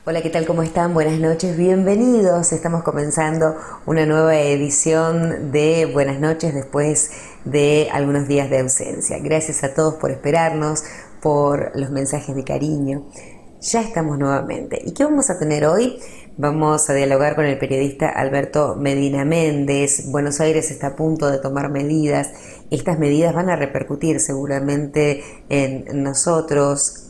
Hola, ¿qué tal? ¿Cómo están? Buenas noches, bienvenidos. Estamos comenzando una nueva edición de Buenas noches después de algunos días de ausencia. Gracias a todos por esperarnos, por los mensajes de cariño. Ya estamos nuevamente. ¿Y qué vamos a tener hoy? Vamos a dialogar con el periodista Alberto Medina Méndez. Buenos Aires está a punto de tomar medidas. Estas medidas van a repercutir seguramente en nosotros.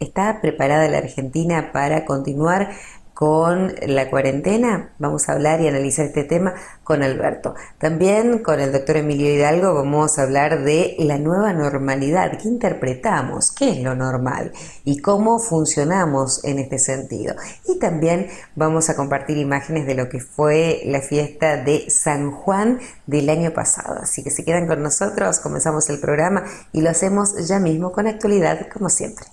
¿Está preparada la Argentina para continuar con la cuarentena? Vamos a hablar y analizar este tema con Alberto. También con el doctor Emilio Hidalgo vamos a hablar de la nueva normalidad. ¿Qué interpretamos? ¿Qué es lo normal? ¿Y cómo funcionamos en este sentido? Y también vamos a compartir imágenes de lo que fue la fiesta de San Juan del año pasado. Así que si quedan con nosotros, comenzamos el programa y lo hacemos ya mismo con actualidad, como siempre.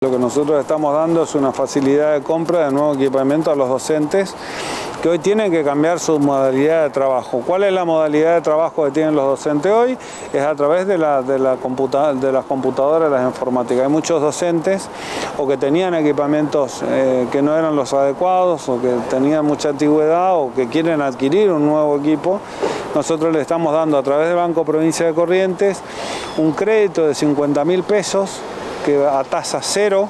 Lo que nosotros estamos dando es una facilidad de compra de nuevo equipamiento a los docentes que hoy tienen que cambiar su modalidad de trabajo. ¿Cuál es la modalidad de trabajo que tienen los docentes hoy? Es a través de las computadoras, de las informáticas. Hay muchos docentes o que tenían equipamientos que no eran los adecuados o que tenían mucha antigüedad o que quieren adquirir un nuevo equipo. Nosotros le estamos dando a través del Banco Provincia de Corrientes un crédito de 50.000 pesos que a tasa cero,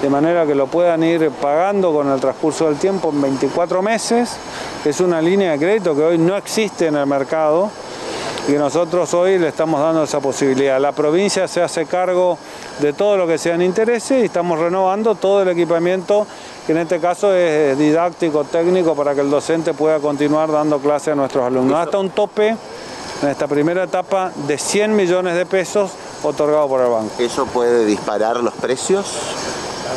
de manera que lo puedan ir pagando con el transcurso del tiempo en 24 meses. Es una línea de crédito que hoy no existe en el mercado y que nosotros hoy le estamos dando esa posibilidad. La provincia se hace cargo de todo lo que sean intereses y estamos renovando todo el equipamiento, que en este caso es didáctico, técnico, para que el docente pueda continuar dando clase a nuestros alumnos. Hasta un tope en esta primera etapa de 100 millones de pesos otorgado por el banco. ¿Eso puede disparar los precios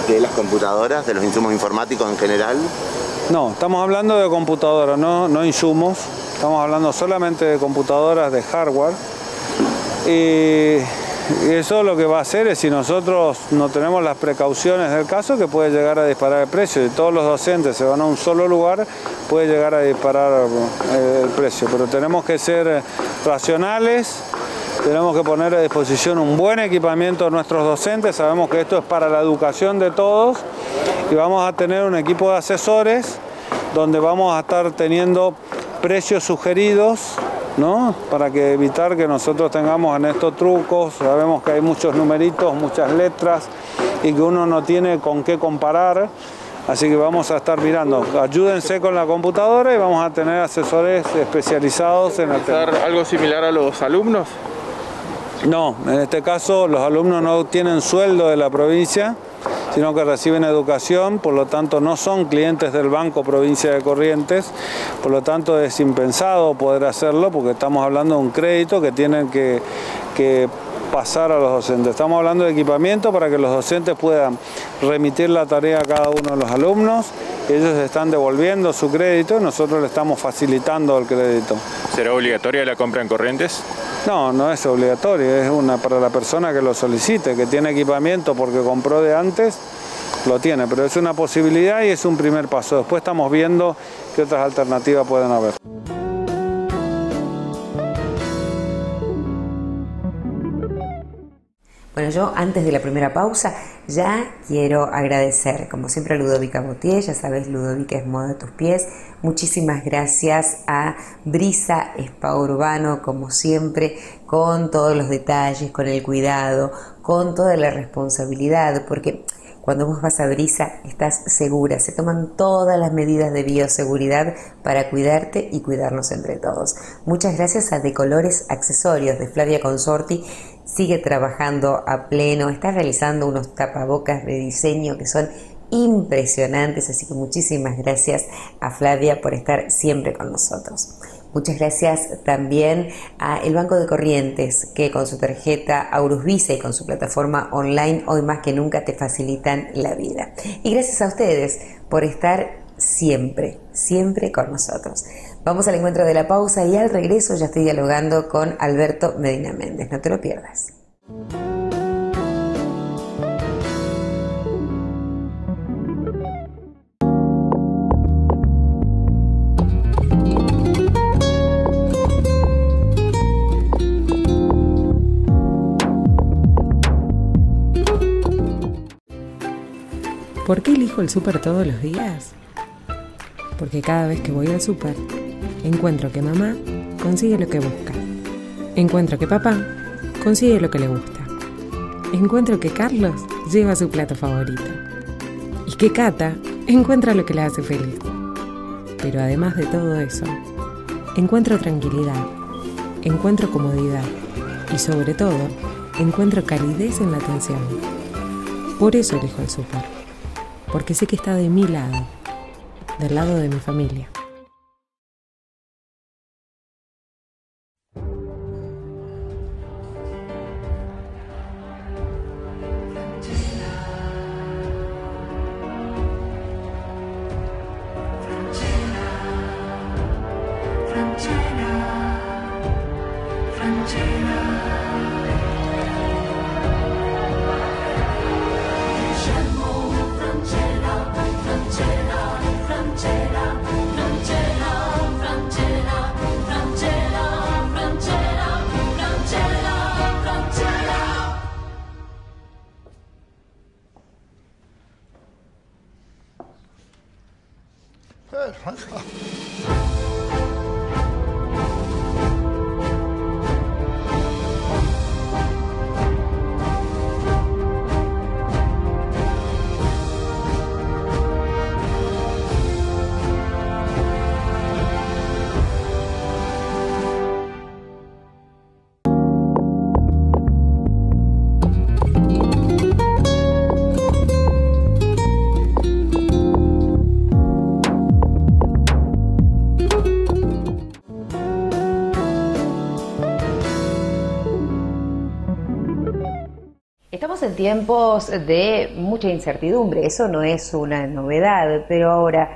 de las computadoras, de los insumos informáticos en general? No, estamos hablando de computadoras, no insumos. Estamos hablando solamente de computadoras de hardware. Y eso lo que va a hacer es, si nosotros no tenemos las precauciones del caso, que puede llegar a disparar el precio. Si todos los docentes se van a un solo lugar, puede llegar a disparar el precio. Pero tenemos que ser racionales, tenemos que poner a disposición un buen equipamiento a nuestros docentes. Sabemos que esto es para la educación de todos y vamos a tener un equipo de asesores donde vamos a estar teniendo precios sugeridos, ¿no? Para que evitar que nosotros tengamos en estos trucos. Sabemos que hay muchos numeritos, muchas letras y que uno no tiene con qué comparar. Así que vamos a estar mirando. Ayúdense con la computadora y vamos a tener asesores especializados en el tema. ¿Algo similar a los alumnos? No, en este caso los alumnos no tienen sueldo de la provincia, sino que reciben educación, por lo tanto no son clientes del Banco Provincia de Corrientes, por lo tanto es impensado poder hacerlo porque estamos hablando de un crédito que tienen que pasar a los docentes. Estamos hablando de equipamiento para que los docentes puedan remitir la tarea a cada uno de los alumnos. Ellos están devolviendo su crédito y nosotros le estamos facilitando el crédito. ¿Será obligatoria la compra en Corrientes? No, no es obligatorio, es para la persona que lo solicite, que tiene equipamiento porque compró de antes, lo tiene, pero es una posibilidad y es un primer paso. Después estamos viendo qué otras alternativas pueden haber. Bueno, yo antes de la primera pausa ya quiero agradecer, como siempre, a Ludovica Botier. Ya sabes, Ludovica es moda a tus pies. Muchísimas gracias a Brisa Spa Urbano, como siempre, con todos los detalles, con el cuidado, con toda la responsabilidad, porque cuando vos vas a Brisa estás segura, se toman todas las medidas de bioseguridad para cuidarte y cuidarnos entre todos. Muchas gracias a Decolores Accesorios de Flavia Consorti. Sigue trabajando a pleno, está realizando unos tapabocas de diseño que son impresionantes, así que muchísimas gracias a Flavia por estar siempre con nosotros. Muchas gracias también a el Banco de Corrientes, que con su tarjeta Aurus Visa y con su plataforma online hoy más que nunca te facilitan la vida. Y gracias a ustedes por estar siempre, siempre con nosotros. Vamos al encuentro de la pausa y al regreso ya estoy dialogando con Alberto Medina Méndez. No te lo pierdas. ¿Por qué elijo el súper todos los días? Porque cada vez que voy al súper, encuentro que mamá consigue lo que busca. Encuentro que papá consigue lo que le gusta. Encuentro que Carlos lleva su plato favorito. Y que Cata encuentra lo que le hace feliz. Pero además de todo eso, encuentro tranquilidad, encuentro comodidad y sobre todo, encuentro calidez en la atención. Por eso elijo el súper. Porque sé que está de mi lado, del lado de mi familia. Estamos en tiempos de mucha incertidumbre, eso no es una novedad, pero ahora,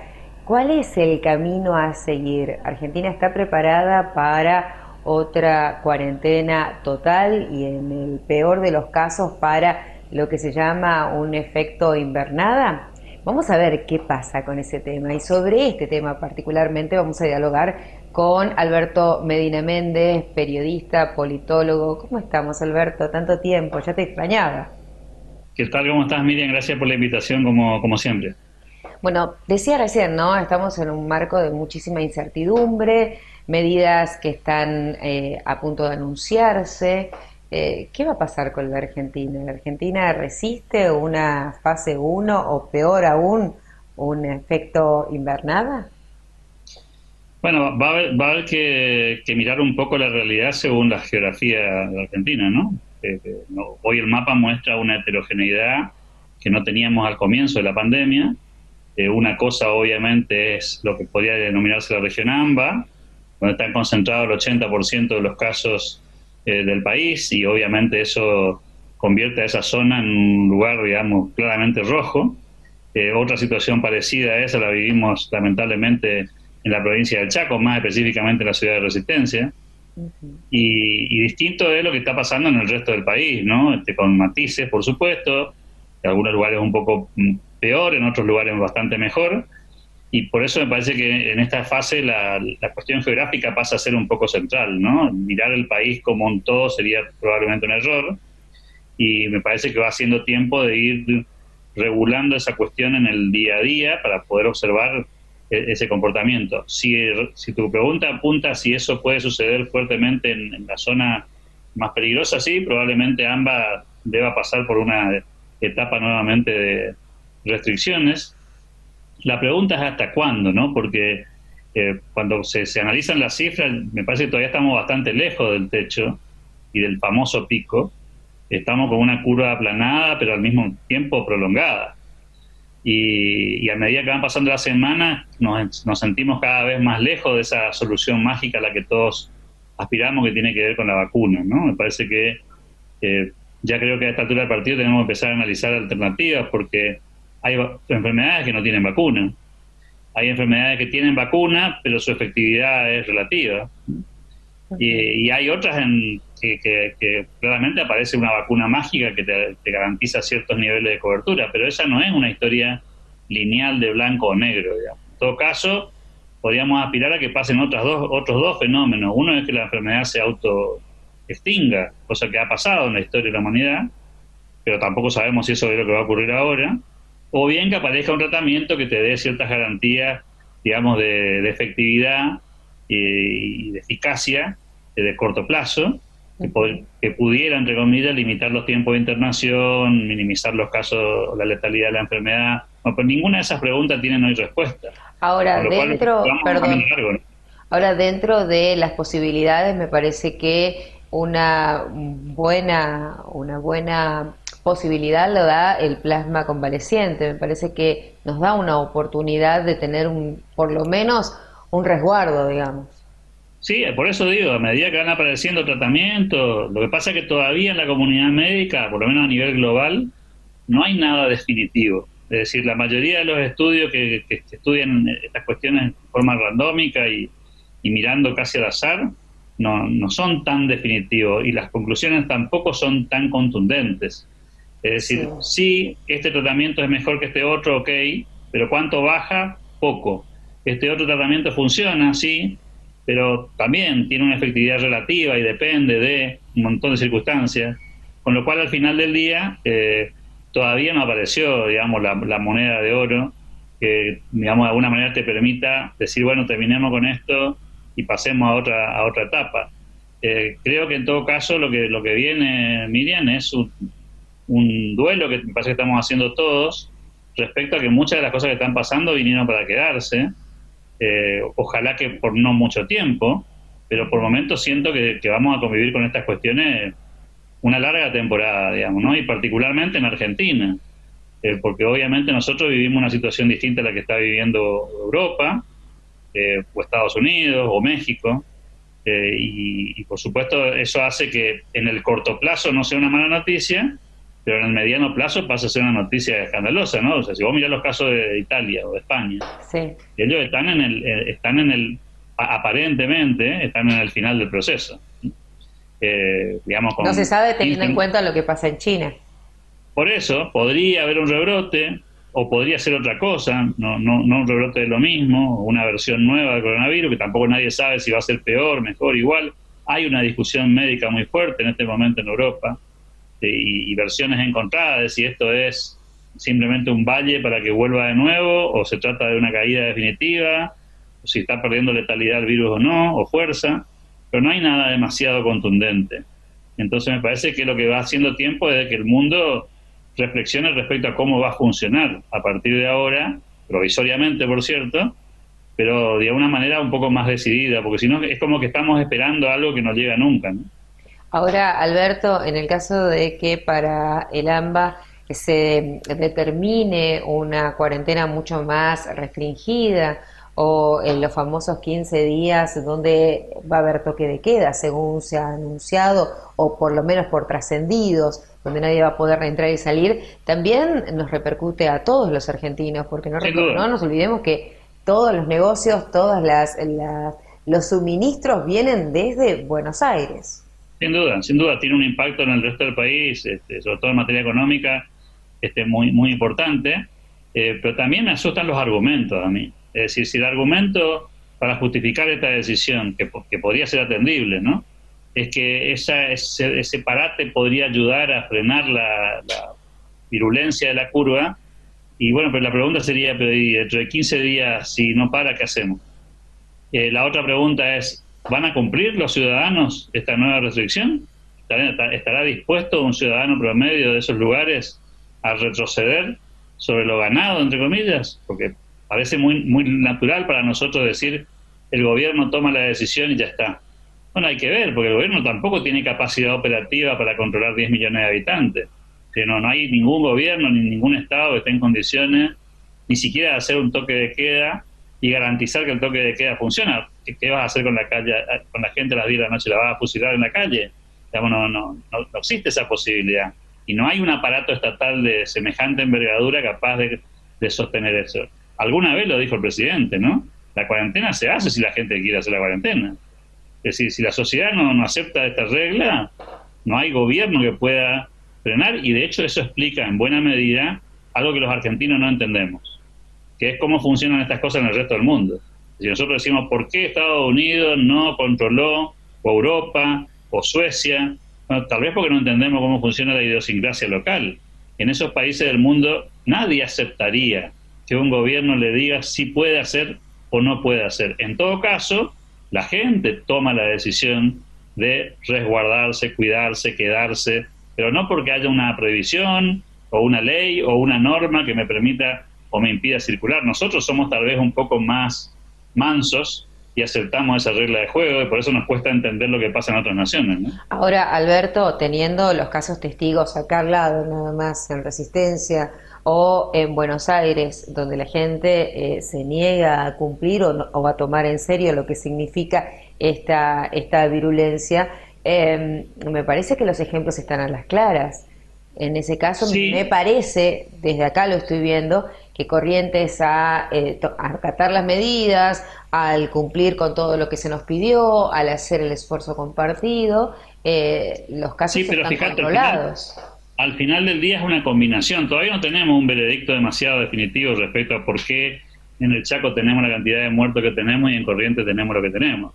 ¿cuál es el camino a seguir? ¿Argentina está preparada para otra cuarentena total y en el peor de los casos para lo que se llama un efecto invernada? Vamos a ver qué pasa con ese tema y sobre este tema particularmente vamos a dialogar con Alberto Medina Méndez, periodista, politólogo. ¿Cómo estamos, Alberto? Tanto tiempo, ya te extrañaba. ¿Qué tal? ¿Cómo estás, Miriam? Gracias por la invitación, como siempre. Bueno, decía recién, ¿no? Estamos en un marco de muchísima incertidumbre, medidas que están a punto de anunciarse. ¿Qué va a pasar con la Argentina? ¿La Argentina resiste una fase 1 o peor aún, un efecto invernada? Bueno, va a haber que mirar un poco la realidad según la geografía de Argentina, ¿no? Hoy el mapa muestra una heterogeneidad que no teníamos al comienzo de la pandemia. Una cosa obviamente es lo que podría denominarse la región AMBA, donde están concentrados el 80% de los casos del país, y obviamente eso convierte a esa zona en un lugar, digamos, claramente rojo. Otra situación parecida a esa la vivimos lamentablemente en la provincia del Chaco, más específicamente en la ciudad de Resistencia. Y distinto es lo que está pasando en el resto del país, ¿no? Con matices, por supuesto, en algunos lugares un poco peor, en otros lugares bastante mejor, y por eso me parece que en esta fase la cuestión geográfica pasa a ser un poco central, ¿no? Mirar el país como un todo sería probablemente un error, y me parece que va siendo tiempo de ir regulando esa cuestión en el día a día para poder observar ese comportamiento. Si tu pregunta apunta si eso puede suceder fuertemente en la zona más peligrosa, sí, probablemente AMBA deba pasar por una etapa nuevamente de restricciones. La pregunta es hasta cuándo, ¿no? Porque cuando se analizan las cifras, me parece que todavía estamos bastante lejos del techo y del famoso pico. Estamos con una curva aplanada, pero al mismo tiempo prolongada. y a medida que van pasando las semanas nos sentimos cada vez más lejos de esa solución mágica a la que todos aspiramos, que tiene que ver con la vacuna, ¿no? Me parece que ya creo que a esta altura del partido tenemos que empezar a analizar alternativas, porque hay enfermedades que no tienen vacuna, hay enfermedades que tienen vacuna pero su efectividad es relativa, y hay otras que claramente aparece una vacuna mágica que te garantiza ciertos niveles de cobertura, pero esa no es una historia lineal de blanco o negro, digamos. En todo caso, podríamos aspirar a que pasen otros dos fenómenos. Uno es que la enfermedad se autoextinga, cosa que ha pasado en la historia de la humanidad, pero tampoco sabemos si eso es lo que va a ocurrir ahora, o bien que aparezca un tratamiento que te dé ciertas garantías, digamos, de efectividad y de eficacia de corto plazo, que pudiera, entre comillas, limitar los tiempos de internación, minimizar los casos, la letalidad de la enfermedad. No, pero ninguna de esas preguntas tienen hoy respuesta. Ahora, dentro de las posibilidades, me parece que una buena posibilidad lo da el plasma convaleciente. Me parece que nos da una oportunidad de tener por lo menos un resguardo, digamos. Sí, por eso digo, a medida que van apareciendo tratamientos, lo que pasa es que todavía en la comunidad médica, por lo menos a nivel global, no hay nada definitivo. Es decir, la mayoría de los estudios que estudian estas cuestiones de forma randómica y mirando casi al azar, no son tan definitivos, y las conclusiones tampoco son tan contundentes. Es decir, sí, este tratamiento es mejor que este otro, ok, pero ¿cuánto baja? Poco. Este otro tratamiento funciona, sí, pero también tiene una efectividad relativa y depende de un montón de circunstancias, con lo cual al final del día todavía no apareció, digamos, la moneda de oro que, digamos, de alguna manera te permita decir, bueno, terminemos con esto y pasemos a otra etapa. Creo que en todo caso lo que viene, Miriam, es un duelo que me parece que estamos haciendo todos respecto a que muchas de las cosas que están pasando vinieron para quedarse. Ojalá que por no mucho tiempo, pero por momentos siento que vamos a convivir con estas cuestiones una larga temporada, digamos, ¿no? Y particularmente en Argentina, porque obviamente nosotros vivimos una situación distinta a la que está viviendo Europa, o Estados Unidos, o México, y por supuesto eso hace que en el corto plazo no sea una mala noticia, pero en el mediano plazo pasa a ser una noticia escandalosa, ¿no? O sea, si vos mirás los casos de Italia o de España, sí, ellos están aparentemente están en el final del proceso. Digamos, no se sabe teniendo en cuenta lo que pasa en China. Por eso, podría haber un rebrote, o podría ser otra cosa, no un rebrote de lo mismo, una versión nueva del coronavirus, que tampoco nadie sabe si va a ser peor, mejor, igual. Hay una discusión médica muy fuerte en este momento en Europa, y versiones encontradas de si esto es simplemente un valle para que vuelva de nuevo, o se trata de una caída definitiva, o si está perdiendo letalidad el virus o no, o fuerza, pero no hay nada demasiado contundente. Entonces me parece que lo que va haciendo tiempo es que el mundo reflexione respecto a cómo va a funcionar a partir de ahora, provisoriamente por cierto, pero de una manera un poco más decidida, porque si no es como que estamos esperando algo que no llega nunca, ¿no? Ahora, Alberto, en el caso de que para el AMBA se determine una cuarentena mucho más restringida, o en los famosos 15 días donde va a haber toque de queda, según se ha anunciado, o por lo menos por trascendidos, donde nadie va a poder entrar y salir, también nos repercute a todos los argentinos, porque no nos olvidemos que todos los negocios, todos los suministros vienen desde Buenos Aires. Sin duda, tiene un impacto en el resto del país, sobre todo en materia económica, muy, muy importante, pero también me asustan los argumentos a mí. Es decir, si el argumento para justificar esta decisión, que podría ser atendible, ¿no?, es que ese parate podría ayudar a frenar la virulencia de la curva, y bueno, pero la pregunta sería, pero dentro de 15 días, si no para, ¿qué hacemos? La otra pregunta es, ¿van a cumplir los ciudadanos esta nueva restricción? ¿Estará dispuesto un ciudadano promedio de esos lugares a retroceder sobre lo ganado, entre comillas? Porque parece muy, muy natural para nosotros decir, el gobierno toma la decisión y ya está. Bueno, hay que ver, porque el gobierno tampoco tiene capacidad operativa para controlar 10 millones de habitantes. No hay ningún gobierno ni ningún Estado que esté en condiciones ni siquiera hacer un toque de queda y garantizar que el toque de queda funciona. ¿Qué vas a hacer con la calle, con la gente a las 10 de la noche? ¿La vas a fusilar en la calle? Digamos, no existe esa posibilidad. Y no hay un aparato estatal de semejante envergadura capaz de sostener eso. Alguna vez lo dijo el presidente, ¿no? La cuarentena se hace si la gente quiere hacer la cuarentena. Es decir, si la sociedad no acepta esta regla, no hay gobierno que pueda frenar, y de hecho eso explica en buena medida algo que los argentinos no entendemos, que es cómo funcionan estas cosas en el resto del mundo. Si nosotros decimos, ¿por qué Estados Unidos no controló, o Europa, o Suecia? Bueno, tal vez porque no entendemos cómo funciona la idiosincrasia local. En esos países del mundo nadie aceptaría que un gobierno le diga si puede hacer o no puede hacer. En todo caso, la gente toma la decisión de resguardarse, cuidarse, quedarse, pero no porque haya una prohibición o una ley o una norma que me permita o me impida circular. Nosotros somos tal vez un poco más mansos y aceptamos esa regla de juego, y por eso nos cuesta entender lo que pasa en otras naciones, ¿no? Ahora, Alberto, teniendo los casos testigos acá al lado, nada más en Resistencia o en Buenos Aires, donde la gente se niega a cumplir o a tomar en serio lo que significa esta virulencia, me parece que los ejemplos están a las claras. En ese caso, sí, me parece, desde acá lo estoy viendo, que Corrientes a acatar las medidas, al cumplir con todo lo que se nos pidió, al hacer el esfuerzo compartido, los casos sí, pero están fíjate, controlados. Al final del día es una combinación. Todavía no tenemos un veredicto demasiado definitivo respecto a por qué en el Chaco tenemos la cantidad de muertos que tenemos y en Corrientes tenemos lo que tenemos.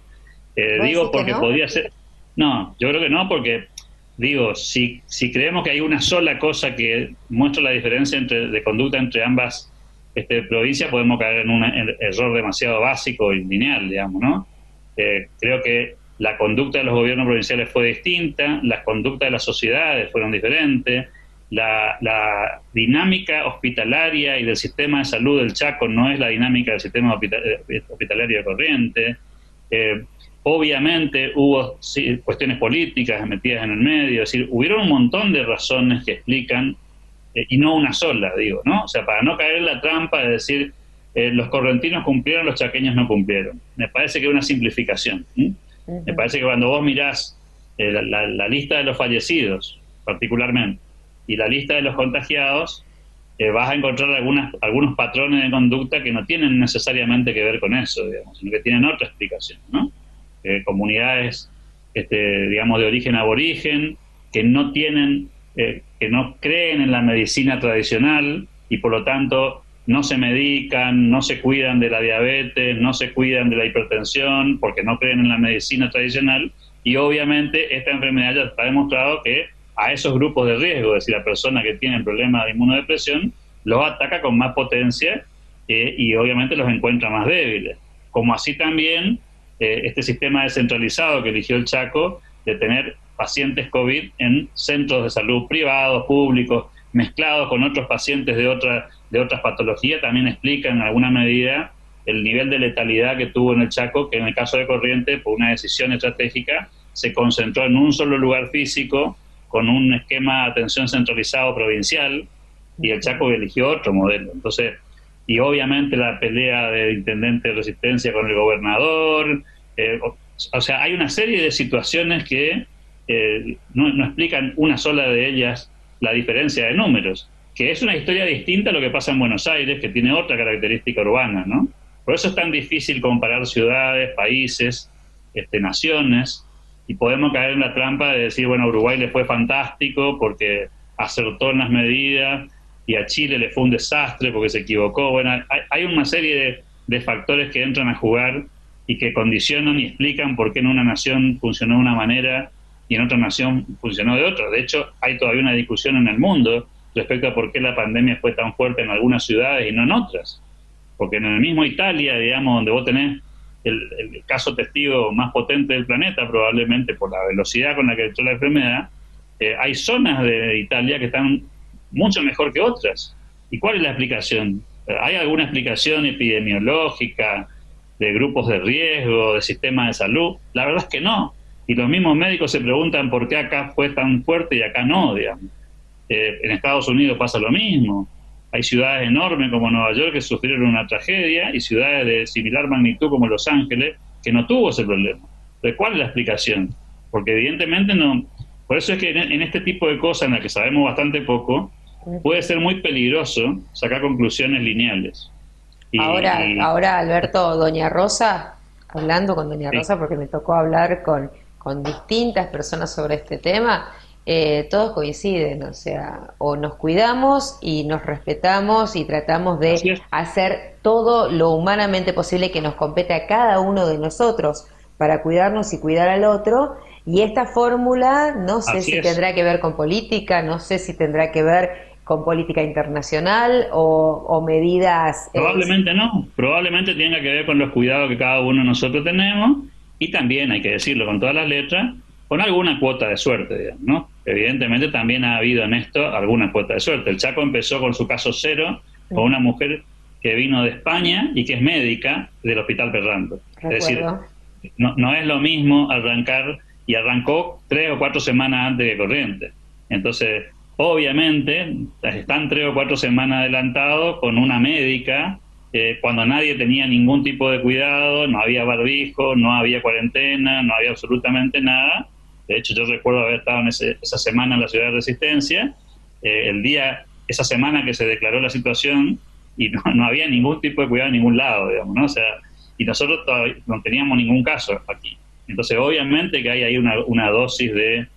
Digo porque no podría ser... No, yo creo que no, porque digo, si creemos que hay una sola cosa que muestra la diferencia de conducta entre ambas provincias, podemos caer en un error demasiado básico y lineal, digamos, ¿no? Creo que la conducta de los gobiernos provinciales fue distinta, las conductas de las sociedades fueron diferentes, la dinámica hospitalaria y del sistema de salud del Chaco no es la dinámica del sistema hospitalario de Corrientes. Obviamente hubo cuestiones políticas metidas en el medio, es decir, hubieron un montón de razones que explican, y no una sola, digo, ¿no? O sea, para no caer en la trampa de decir, los correntinos cumplieron, los chaqueños no cumplieron. Me parece que es una simplificación. Me parece que cuando vos mirás la lista de los fallecidos, particularmente, y la lista de los contagiados, vas a encontrar algunos patrones de conducta que no tienen necesariamente que ver con eso, digamos, sino que tienen otra explicación, ¿no? Comunidades, digamos, de origen aborigen, que no tienen, que no creen en la medicina tradicional y por lo tanto no se medican, no se cuidan de la diabetes, no se cuidan de la hipertensión porque no creen en la medicina tradicional, y obviamente esta enfermedad ya está demostrado que a esos grupos de riesgo, es decir, a personas que tienen problemas de inmunodepresión, los ataca con más potencia y obviamente los encuentra más débiles. Como así también este sistema descentralizado que eligió el Chaco de tener pacientes COVID en centros de salud privados, públicos, mezclados con otros pacientes de otras patologías, también explica en alguna medida el nivel de letalidad que tuvo en el Chaco, que en el caso de Corrientes, por una decisión estratégica, se concentró en un solo lugar físico, con un esquema de atención centralizado provincial, y el Chaco eligió otro modelo. Entonces, y obviamente la pelea de intendente de Resistencia con el gobernador, o sea, hay una serie de situaciones que no explican una sola de ellas la diferencia de números, que es una historia distinta a lo que pasa en Buenos Aires, que tiene otra característica urbana, ¿no? Por eso es tan difícil comparar ciudades, países, naciones, y podemos caer en la trampa de decir, bueno, a Uruguay le fue fantástico porque acertó en las medidas, y a Chile le fue un desastre porque se equivocó. Bueno, hay una serie de factores que entran a jugar y que condicionan y explican por qué en una nación funcionó de una manera y en otra nación funcionó de otra. De hecho, hay todavía una discusión en el mundo respecto a por qué la pandemia fue tan fuerte en algunas ciudades y no en otras. Porque en el mismo Italia, digamos, donde vos tenés el caso testigo más potente del planeta, probablemente por la velocidad con la que entró la enfermedad, hay zonas de Italia que están mucho mejor que otras. ¿Y cuál es la explicación? ¿Hay alguna explicación epidemiológica, de grupos de riesgo, de sistemas de salud? La verdad es que no. Y los mismos médicos se preguntan por qué acá fue tan fuerte y acá no, digamos. En Estados Unidos pasa lo mismo. Hay ciudades enormes como Nueva York que sufrieron una tragedia y ciudades de similar magnitud como Los Ángeles que no tuvo ese problema. Entonces, ¿cuál es la explicación? Porque evidentemente no. Por eso es que en este tipo de cosas en las que sabemos bastante poco, puede ser muy peligroso sacar conclusiones lineales. Ahora, Alberto, doña Rosa, hablando con doña Rosa, porque me tocó hablar con distintas personas sobre este tema, todos coinciden, o sea, o nos cuidamos y nos respetamos y tratamos de hacer todo lo humanamente posible que nos compete a cada uno de nosotros para cuidarnos y cuidar al otro. Y esta fórmula no sé si tendrá que ver con política, no sé si tendrá que ver con política internacional o medidas... Probablemente no, probablemente tenga que ver con los cuidados que cada uno de nosotros tenemos y también, hay que decirlo con todas las letras, con alguna cuota de suerte, digamos, ¿no? Evidentemente también ha habido en esto alguna cuota de suerte. El Chaco empezó con su caso cero, con una mujer que vino de España y que es médica del Hospital Ferrando. Es decir, no es lo mismo arrancar, y arrancó 3 o 4 semanas antes que Corrientes. Entonces, obviamente, están 3 o 4 semanas adelantados con una médica, cuando nadie tenía ningún tipo de cuidado, no había barbijo, no había cuarentena, no había absolutamente nada. De hecho, yo recuerdo haber estado en esa semana en la ciudad de Resistencia, esa semana que se declaró la situación, y no había ningún tipo de cuidado en ningún lado, digamos, ¿no? O sea, y nosotros todavía no teníamos ningún caso aquí. Entonces, obviamente que hay ahí una dosis de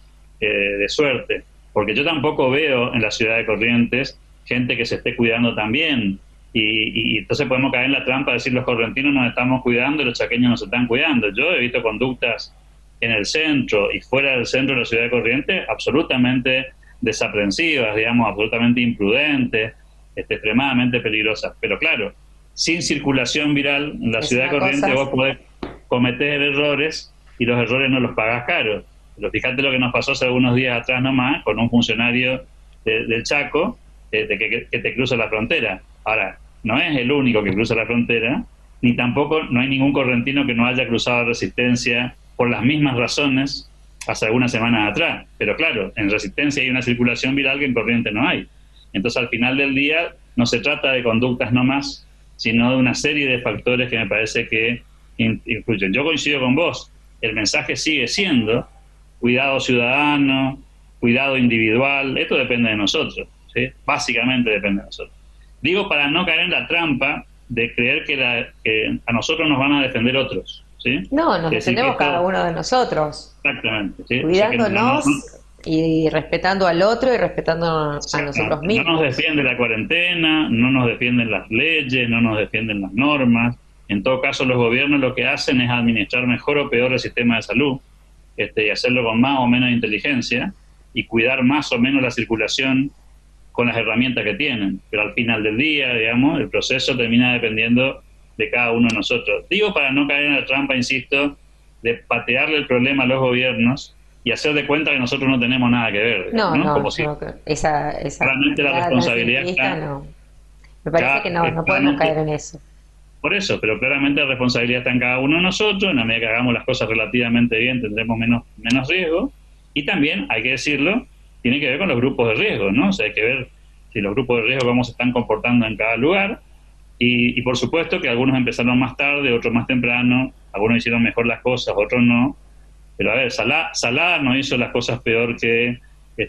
suerte, porque yo tampoco veo en la ciudad de Corrientes gente que se esté cuidando también, y entonces podemos caer en la trampa de decir los correntinos nos estamos cuidando y los chaqueños nos están cuidando. Yo he visto conductas en el centro y fuera del centro de la ciudad de Corrientes absolutamente desaprensivas, digamos, absolutamente imprudentes, extremadamente peligrosas. Pero claro, sin circulación viral en la ciudad de Corrientes vos podés cometer errores y los errores no los pagás caros. Pero fíjate lo que nos pasó hace algunos días atrás nomás con un funcionario del Chaco que te cruza la frontera. Ahora, no es el único que cruza la frontera, ni tampoco no hay ningún correntino que no haya cruzado Resistencia por las mismas razones hace algunas semanas atrás. Pero claro, en Resistencia hay una circulación viral que en Corrientes no hay. Entonces, al final del día, no se trata de conductas nomás, sino de una serie de factores que me parece que influyen. Yo coincido con vos, el mensaje sigue siendo cuidado ciudadano, cuidado individual, esto depende de nosotros, ¿sí? Básicamente depende de nosotros. Digo, para no caer en la trampa de creer que a nosotros nos van a defender otros, ¿sí? No, nos defendemos cada uno de nosotros. Exactamente, ¿sí? Cuidándonos, o sea, y respetando al otro y respetándonos a nosotros mismos. No nos defiende la cuarentena, no nos defienden las leyes, no nos defienden las normas. En todo caso, los gobiernos lo que hacen es administrar mejor o peor el sistema de salud, y hacerlo con más o menos inteligencia y cuidar más o menos la circulación con las herramientas que tienen. Pero al final del día, digamos, el proceso termina dependiendo de cada uno de nosotros. Digo, para no caer en la trampa, insisto, de patearle el problema a los gobiernos y hacer de cuenta que nosotros no tenemos nada que ver. No, como si esa realmente la responsabilidad está... No. Me parece que no podemos caer en eso. Por eso, pero claramente la responsabilidad está en cada uno de nosotros. En la medida que hagamos las cosas relativamente bien tendremos menos riesgo, y también, hay que decirlo, tiene que ver con los grupos de riesgo, ¿no? O sea, hay que ver si los grupos de riesgo cómo se están comportando en cada lugar, y por supuesto que algunos empezaron más tarde, otros más temprano, algunos hicieron mejor las cosas, otros no. Pero a ver, Salada no hizo las cosas peor que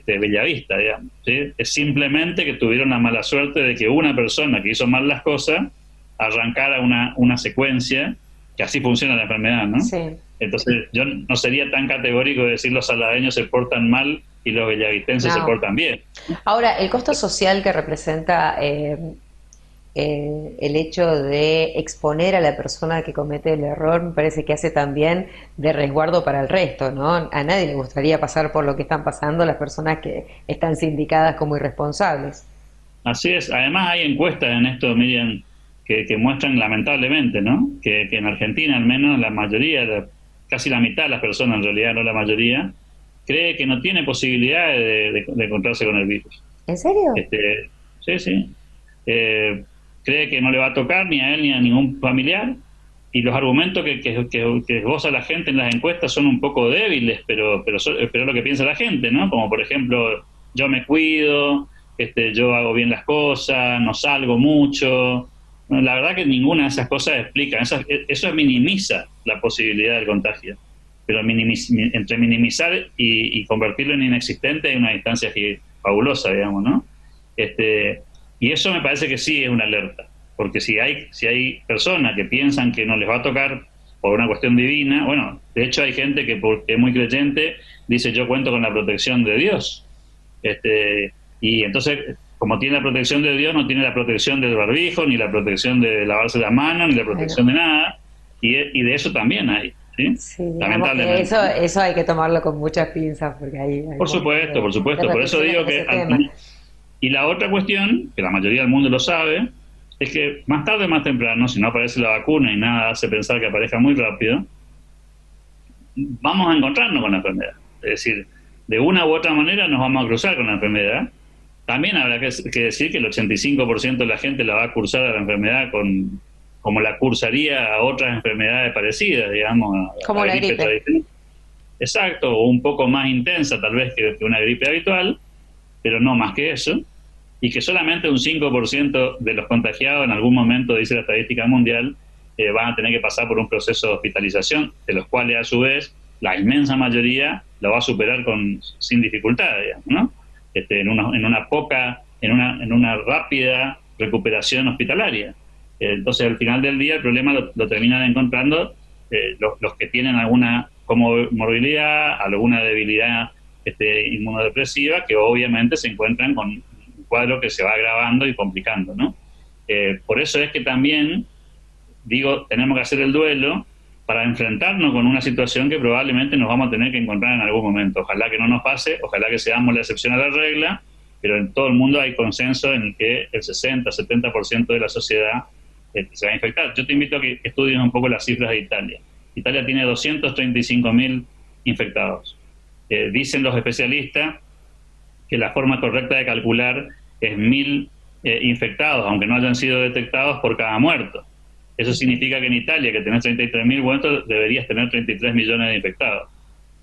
Bellavista, digamos, ¿sí? Es simplemente que tuvieron la mala suerte de que una persona que hizo mal las cosas arrancara una secuencia, que así funciona la enfermedad, ¿no? Sí. Entonces yo no sería tan categórico de decir los saladeños se portan mal y los bellavistenses se portan bien. Ahora, el costo social que representa el hecho de exponer a la persona que comete el error, me parece que hace también de resguardo para el resto, ¿no? A nadie le gustaría pasar por lo que están pasando las personas que están sindicadas como irresponsables. Así es. Además hay encuestas en esto, Miriam, que muestran lamentablemente, ¿no? Que en Argentina al menos la mayoría, casi la mitad de las personas en realidad, no la mayoría, cree que no tiene posibilidades de encontrarse con el virus. ¿En serio? Sí. Cree que no le va a tocar ni a él ni a ningún familiar, y los argumentos que esboza la gente en las encuestas son un poco débiles, pero es lo que piensa la gente, ¿no? Como por ejemplo, yo me cuido, yo hago bien las cosas, no salgo mucho. Bueno, la verdad que ninguna de esas cosas explica, eso minimiza la posibilidad del contagio, pero entre minimizar y convertirlo en inexistente hay una distancia fabulosa, digamos, ¿no? Y eso me parece que sí es una alerta, porque si hay personas que piensan que no les va a tocar por una cuestión divina, bueno, de hecho hay gente que porque es muy creyente dice yo cuento con la protección de Dios, y entonces como tiene la protección de Dios no tiene la protección del barbijo, ni la protección de lavarse las manos, ni la protección de nada, y de eso también hay, ¿sí? Sí, lamentablemente. Eso hay que tomarlo con muchas pinzas, porque hay por supuesto, por eso digo que y la otra cuestión, que la mayoría del mundo lo sabe, es que más tarde o más temprano, si no aparece la vacuna y nada hace pensar que aparezca muy rápido, vamos a encontrarnos con la enfermedad. Es decir, de una u otra manera nos vamos a cruzar con la enfermedad. También habrá que decir que el 85% de la gente la va a cursar a la enfermedad como la cursaría a otras enfermedades parecidas, digamos. Como la gripe. Exacto, o un poco más intensa tal vez que una gripe habitual, pero no más que eso. Y que solamente un 5% de los contagiados en algún momento, dice la estadística mundial, van a tener que pasar por un proceso de hospitalización, de los cuales a su vez la inmensa mayoría lo va a superar sin dificultad, digamos, ¿no? En una rápida recuperación hospitalaria. Entonces al final del día el problema lo terminan encontrando los que tienen alguna comorbilidad, alguna debilidad inmunodepresiva, que obviamente se encuentran con un cuadro que se va agravando y complicando, ¿no? Por eso es que también digo, tenemos que hacer el duelo para enfrentarnos con una situación que probablemente nos vamos a tener que encontrar en algún momento. Ojalá que no nos pase, ojalá que seamos la excepción a la regla, pero en todo el mundo hay consenso en el que el 60-70% de la sociedad se va a infectar. Yo te invito a que estudies un poco las cifras de Italia. Italia tiene 235.000 infectados. Dicen los especialistas que la forma correcta de calcular es 1.000 infectados, aunque no hayan sido detectados, por cada muerto. Eso significa que en Italia, que tenés 33.000 muertos, deberías tener 33 millones de infectados.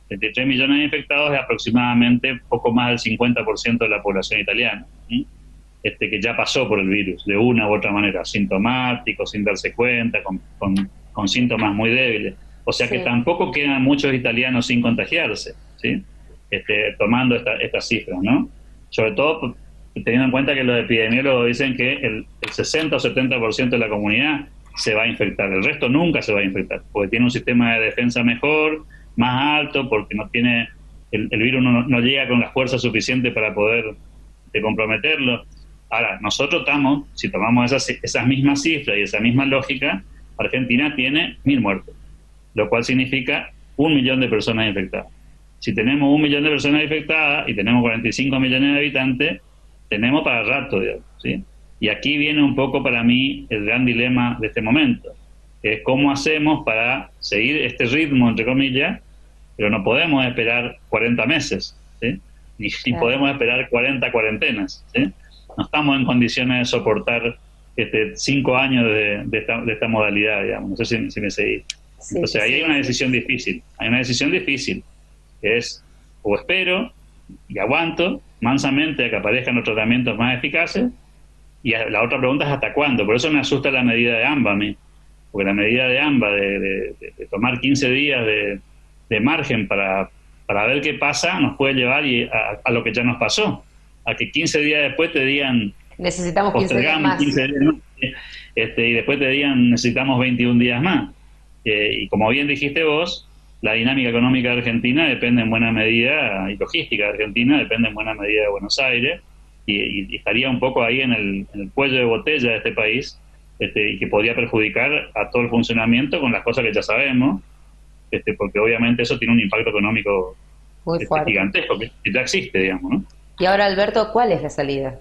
33 millones de infectados es aproximadamente poco más del 50% de la población italiana, ¿sí? Que ya pasó por el virus, de una u otra manera, sintomático, sin darse cuenta, con síntomas muy débiles. O sea que tampoco quedan muchos italianos sin contagiarse, ¿sí? Tomando estas cifras, ¿no? Sobre todo teniendo en cuenta que los epidemiólogos dicen que el 60 o 70% de la comunidad se va a infectar, el resto nunca se va a infectar, porque tiene un sistema de defensa mejor, más alto, porque no tiene el virus no llega con la fuerza suficiente para poder comprometerlo. Ahora, nosotros si tomamos esas mismas cifras y esa misma lógica, Argentina tiene 1.000 muertos, lo cual significa 1 millón de personas infectadas. Si tenemos 1 millón de personas infectadas y tenemos 45 millones de habitantes, tenemos para rato, digamos, ¿sí? Y aquí viene un poco para mí el gran dilema de este momento. Es cómo hacemos para seguir este ritmo, entre comillas, pero no podemos esperar 40 meses, ¿sí? Ni podemos esperar 40 cuarentenas, ¿sí? No estamos en condiciones de soportar 5 años de esta modalidad, digamos. No sé si me seguís. Sí, entonces ahí hay una decisión difícil. Hay una decisión difícil, que es o espero y aguanto mansamente a que aparezcan los tratamientos más eficaces, y la otra pregunta es ¿hasta cuándo? Por eso me asusta la medida de AMBA a mí, porque la medida de AMBA de tomar 15 días de margen para ver qué pasa nos puede llevar a lo que ya nos pasó, a que 15 días después te digan necesitamos 15 días más, 15 días más y después te digan necesitamos 21 días más, y como bien dijiste vos, la dinámica económica de Argentina depende en buena medida, y logística de Argentina depende en buena medida de Buenos Aires, y estaría un poco ahí en el cuello de botella de este país, y que podría perjudicar a todo el funcionamiento con las cosas que ya sabemos, porque obviamente eso tiene un impacto económico muy fuerte, gigantesco, que ya existe, digamos, ¿no? Y ahora, Alberto, ¿cuál es la salida?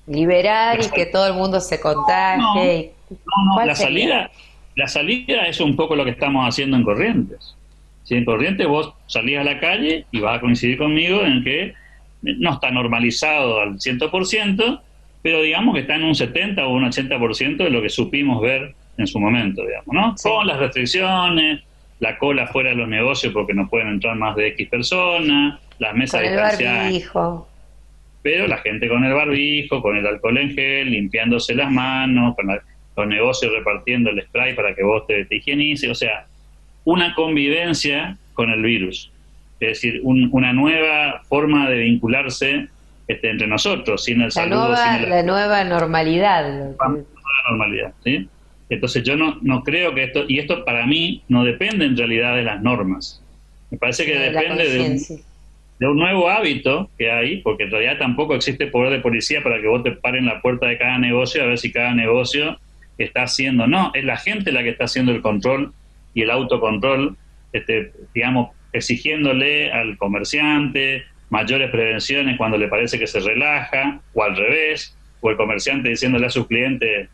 ¿Liberar y que todo el mundo se contagie? No, la salida es un poco lo que estamos haciendo en Corrientes. Si en Corrientes vos salís a la calle y vas a coincidir conmigo en que no está normalizado al 100%, pero digamos que está en un 70 o un 80% de lo que supimos ver en su momento, digamos, ¿no? Sí. Con las restricciones, la cola fuera de los negocios porque no pueden entrar más de X personas, las mesas distanciadas. pero la gente con el barbijo, con el alcohol en gel, limpiándose las manos, con los negocios repartiendo el spray para que vos te higienices, o sea, una convivencia con el virus, es decir, una nueva forma de vincularse entre nosotros, sin el saludo, la nueva normalidad. La nueva normalidad, ¿sí? Entonces yo no creo que esto para mí no depende en realidad de las normas. Me parece que depende de un nuevo hábito que hay, porque en realidad tampoco existe poder de policía para que vos te paren en la puerta de cada negocio a ver si cada negocio está haciendo. No, es la gente la que está haciendo el control y el autocontrol, digamos, exigiéndole al comerciante mayores prevenciones cuando le parece que se relaja, o al revés, o el comerciante diciéndole a sus clientes,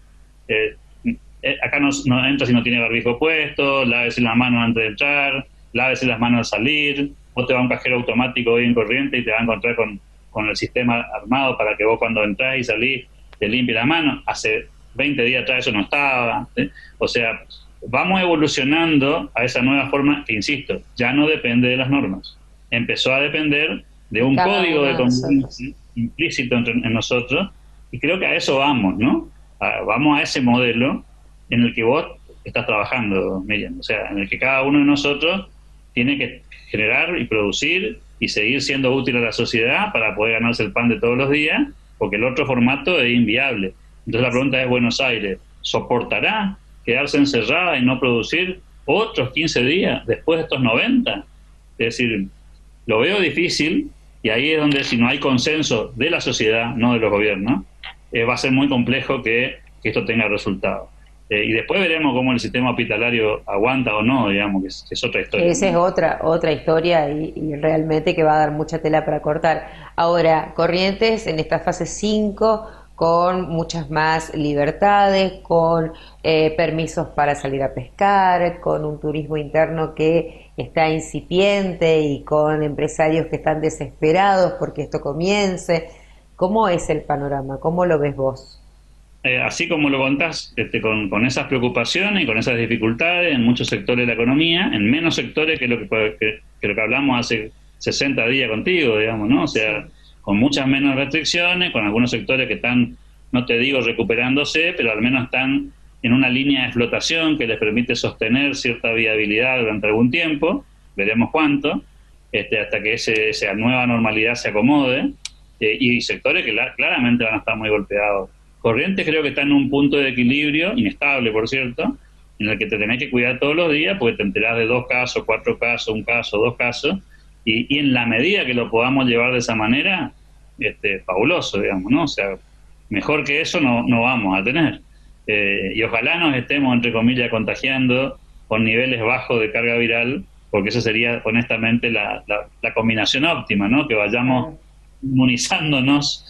acá no entra si no tiene barbijo puesto, lávese las manos antes de entrar, lávese las manos al salir, vos te va a un cajero automático hoy en Corriente y te va a encontrar con el sistema armado para que vos cuando entrás y salís te limpie la mano. Hace 20 días atrás eso no estaba, ¿sí? O sea, vamos evolucionando a esa nueva forma que, insisto, ya no depende de las normas. Empezó a depender de un código de convivencia implícito en nosotros, y creo que a eso vamos, ¿no? Vamos a ese modelo en el que vos estás trabajando, Miriam, o sea, en el que cada uno de nosotros tiene que generar y producir y seguir siendo útil a la sociedad para poder ganarse el pan de todos los días, porque el otro formato es inviable. Entonces la pregunta es, Buenos Aires, ¿soportará quedarse encerrada y no producir otros 15 días después de estos 90? Es decir, lo veo difícil, y ahí es donde, si no hay consenso de la sociedad, no de los gobiernos, va a ser muy complejo que esto tenga resultados. Y después veremos cómo el sistema hospitalario aguanta o no, digamos, que es otra historia. Esa es otra historia y realmente que va a dar mucha tela para cortar. Ahora, Corrientes en esta fase 5, con muchas más libertades, con permisos para salir a pescar, con un turismo interno que está incipiente y con empresarios que están desesperados porque esto comience. ¿Cómo es el panorama? ¿Cómo lo ves vos? Así como lo contás, con esas preocupaciones y con esas dificultades en muchos sectores de la economía, en menos sectores que lo que hablamos hace 60 días contigo, digamos, ¿no? O sea, con muchas menos restricciones, con algunos sectores que están, no te digo recuperándose, pero al menos están en una línea de flotación que les permite sostener cierta viabilidad durante algún tiempo, veremos cuánto, hasta que esa nueva normalidad se acomode, y sectores que claramente van a estar muy golpeados. Corrientes creo que está en un punto de equilibrio, inestable por cierto, en el que te tenés que cuidar todos los días porque te enterás de 2 casos, 4 casos, 1 caso, 2 casos, y en la medida que lo podamos llevar de esa manera, fabuloso, digamos, ¿no? O sea, mejor que eso no vamos a tener. Y ojalá nos estemos, entre comillas, contagiando con niveles bajos de carga viral, porque eso sería honestamente la combinación óptima, ¿no? Que vayamos inmunizándonos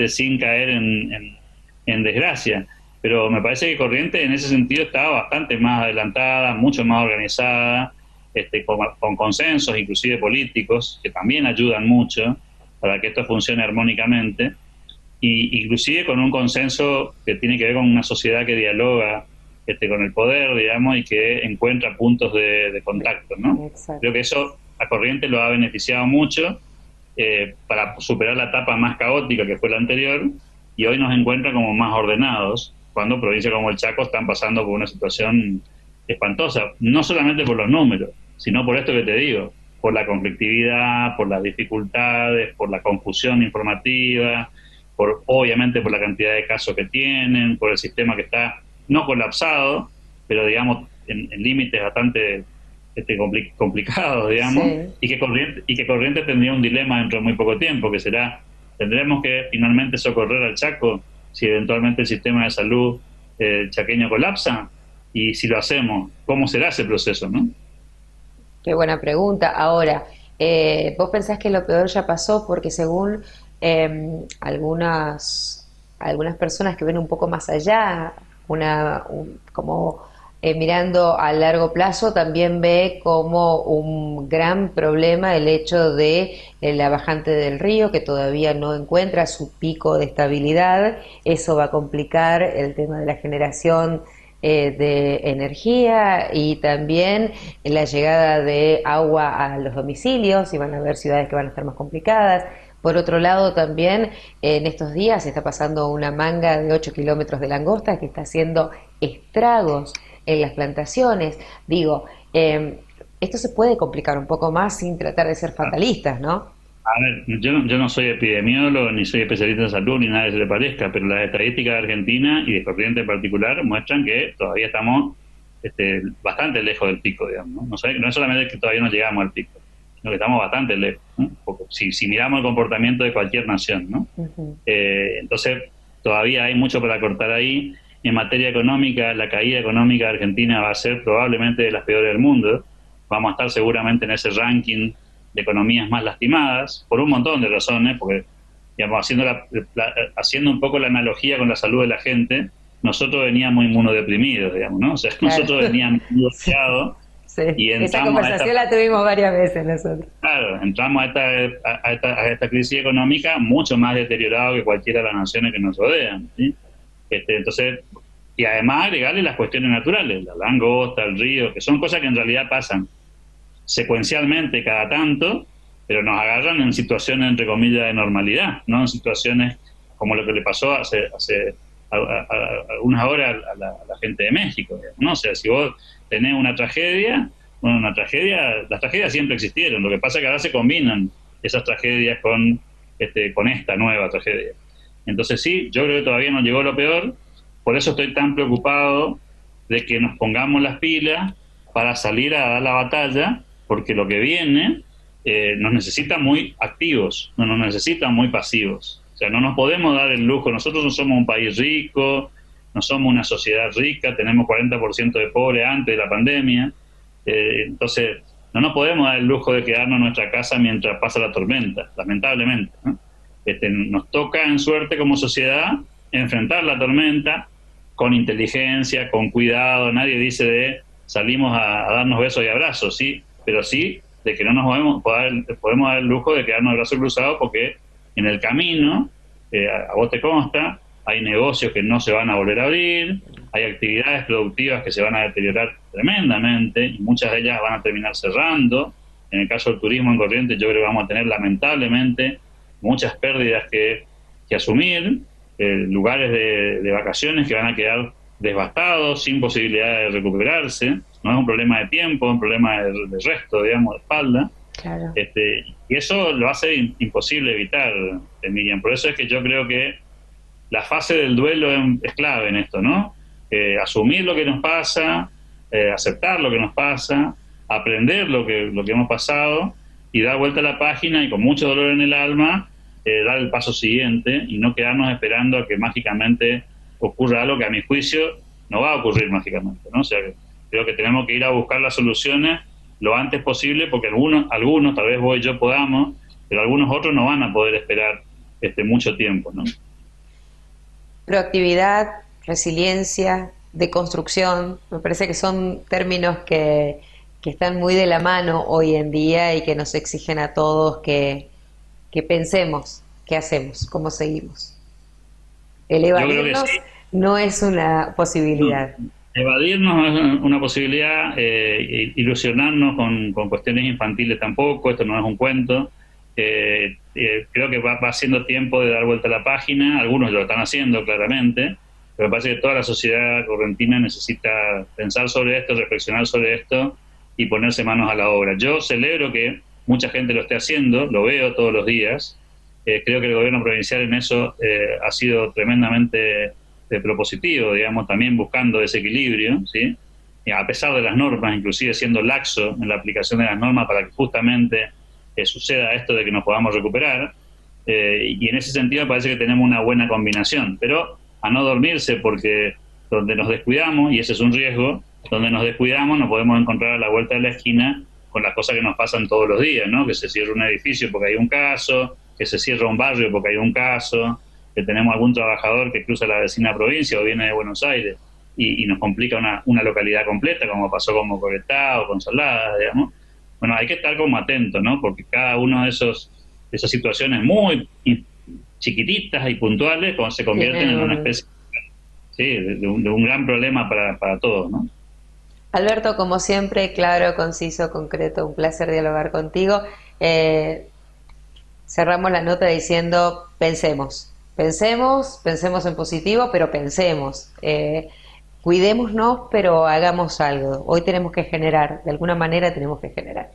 sin caer en desgracia. Pero me parece que Corrientes en ese sentido está bastante más adelantada, mucho más organizada, con consensos inclusive políticos que también ayudan mucho para que esto funcione armónicamente, y inclusive con un consenso que tiene que ver con una sociedad que dialoga con el poder, digamos, y que encuentra puntos de contacto, ¿no? Exacto. Creo que eso a Corrientes lo ha beneficiado mucho para superar la etapa más caótica que fue la anterior, y hoy nos encuentra como más ordenados, cuando provincias como el Chaco están pasando por una situación espantosa, no solamente por los números, sino por esto que te digo, por la conflictividad, por las dificultades, por la confusión informativa, obviamente por la cantidad de casos que tienen, por el sistema que está no colapsado, pero digamos en límites bastante complicados, digamos, sí. y que Corrientes tendría un dilema dentro de muy poco tiempo, que será: ¿tendremos que finalmente socorrer al Chaco si eventualmente el sistema de salud chaqueño colapsa? Y si lo hacemos, ¿cómo será ese proceso, no? Qué buena pregunta. Ahora, ¿vos pensás que lo peor ya pasó? Porque según algunas personas que ven un poco más allá, mirando a largo plazo, también ve como un gran problema el hecho de la bajante del río, que todavía no encuentra su pico de estabilidad. Eso va a complicar el tema de la generación de energía y también la llegada de agua a los domicilios, y van a haber ciudades que van a estar más complicadas. Por otro lado, también en estos días se está pasando una manga de 8 kilómetros de langosta que está haciendo estragos en las plantaciones. Digo, esto se puede complicar un poco más sin tratar de ser fatalistas, ¿no? A ver, yo no soy epidemiólogo, ni soy especialista en salud, ni nada que se le parezca, pero las estadísticas de Argentina y de Corrientes en particular muestran que todavía estamos bastante lejos del pico, digamos, ¿no? No es solamente que todavía no llegamos al pico, sino que estamos bastante lejos, ¿no? Porque si miramos el comportamiento de cualquier nación, ¿no? Entonces, todavía hay mucho para cortar ahí. En materia económica, la caída económica de Argentina va a ser probablemente de las peores del mundo. Vamos a estar seguramente en ese ranking de economías más lastimadas, por un montón de razones, porque, digamos, haciendo un poco la analogía con la salud de la gente, nosotros veníamos inmunodeprimidos, digamos, ¿no? O sea, claro, nosotros veníamos muy bloqueados. Sí, y esa conversación la tuvimos varias veces nosotros. Claro, entramos a esta crisis económica mucho más deteriorado que cualquiera de las naciones que nos rodean, ¿sí? Entonces, y además agregarle las cuestiones naturales, la langosta, el río, que son cosas que en realidad pasan secuencialmente cada tanto, pero nos agarran en situaciones, entre comillas, de normalidad, ¿no? En situaciones como lo que le pasó hace algunas horas a la gente de México, ¿no? O sea, si vos tenés una tragedia, las tragedias siempre existieron, lo que pasa es que ahora se combinan esas tragedias con esta nueva tragedia. Entonces sí, yo creo que todavía no llegó lo peor, por eso estoy tan preocupado de que nos pongamos las pilas para salir a dar la batalla, porque lo que viene nos necesita muy activos, no nos necesita muy pasivos. O sea, no nos podemos dar el lujo, nosotros no somos un país rico, no somos una sociedad rica, tenemos 40% de pobres antes de la pandemia, entonces no nos podemos dar el lujo de quedarnos en nuestra casa mientras pasa la tormenta, lamentablemente, ¿no? Nos toca en suerte como sociedad enfrentar la tormenta con inteligencia, con cuidado. Nadie dice de salimos a darnos besos y abrazos, sí, pero sí de que no nos podemos dar el lujo de quedarnos de brazos cruzados, porque en el camino, a vos te consta, hay negocios que no se van a volver a abrir, hay actividades productivas que se van a deteriorar tremendamente y muchas de ellas van a terminar cerrando. En el caso del turismo en Corrientes, yo creo que vamos a tener lamentablemente muchas pérdidas que asumir, lugares de vacaciones que van a quedar devastados, sin posibilidad de recuperarse. No es un problema de tiempo, es un problema de resto, digamos, de espalda. Claro. Y eso lo hace imposible evitar, Miriam. Por eso es que yo creo que la fase del duelo es clave en esto, ¿no? Asumir lo que nos pasa, aceptar lo que nos pasa, aprender lo que hemos pasado y dar vuelta a la página y con mucho dolor en el alma dar el paso siguiente y no quedarnos esperando a que mágicamente ocurra algo que a mi juicio no va a ocurrir mágicamente, ¿no? O sea, creo que tenemos que ir a buscar las soluciones lo antes posible, porque algunos tal vez vos y yo podamos, pero algunos otros no van a poder esperar mucho tiempo, ¿no? Proactividad, resiliencia, deconstrucción, me parece que son términos que están muy de la mano hoy en día y que nos exigen a todos que pensemos qué hacemos, cómo seguimos. El evadirnos no es una posibilidad. Evadirnos no es una posibilidad, ilusionarnos con cuestiones infantiles tampoco, esto no es un cuento. Creo que va siendo tiempo de dar vuelta a la página, algunos lo están haciendo claramente, pero me parece que toda la sociedad correntina necesita pensar sobre esto, reflexionar sobre esto y ponerse manos a la obra. Yo celebro que mucha gente lo esté haciendo, lo veo todos los días. Creo que el gobierno provincial en eso ha sido tremendamente propositivo, digamos, también buscando ese equilibrio, ¿sí? A pesar de las normas, inclusive siendo laxo en la aplicación de las normas para que justamente suceda esto de que nos podamos recuperar. Y en ese sentido parece que tenemos una buena combinación, pero a no dormirse, porque donde nos descuidamos, y ese es un riesgo, donde nos descuidamos nos podemos encontrar a la vuelta de la esquina con las cosas que nos pasan todos los días, ¿no? Que se cierra un edificio porque hay un caso, que se cierra un barrio porque hay un caso, que tenemos algún trabajador que cruza la vecina provincia o viene de Buenos Aires y nos complica una localidad completa, como pasó con Mocoretá o con Salada, digamos. Bueno, hay que estar como atentos, ¿no? Porque cada uno de esas situaciones muy chiquititas y puntuales se convierten en una especie de un gran problema para todos, ¿no? Alberto, como siempre, claro, conciso, concreto, un placer dialogar contigo. cerramos la nota diciendo pensemos en positivo, pero pensemos. Cuidémonos, pero hagamos algo. Hoy tenemos que generar, de alguna manera tenemos que generar.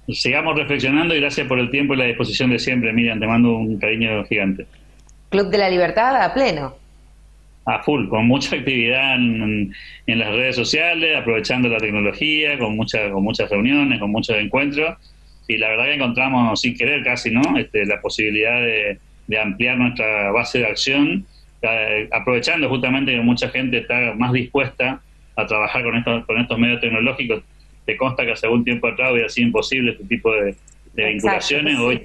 Sigamos reflexionando y gracias por el tiempo y la disposición de siempre, Miriam. Te mando un cariño gigante. Club de la Libertad a pleno. A full, con mucha actividad en las redes sociales, aprovechando la tecnología, con muchas reuniones, con muchos encuentros. Y la verdad que encontramos, sin querer casi, ¿no? La posibilidad de ampliar nuestra base de acción, aprovechando justamente que mucha gente está más dispuesta a trabajar con estos medios tecnológicos. Te consta que hace algún tiempo atrás hubiera sido imposible este tipo de vinculaciones, sí. Hoy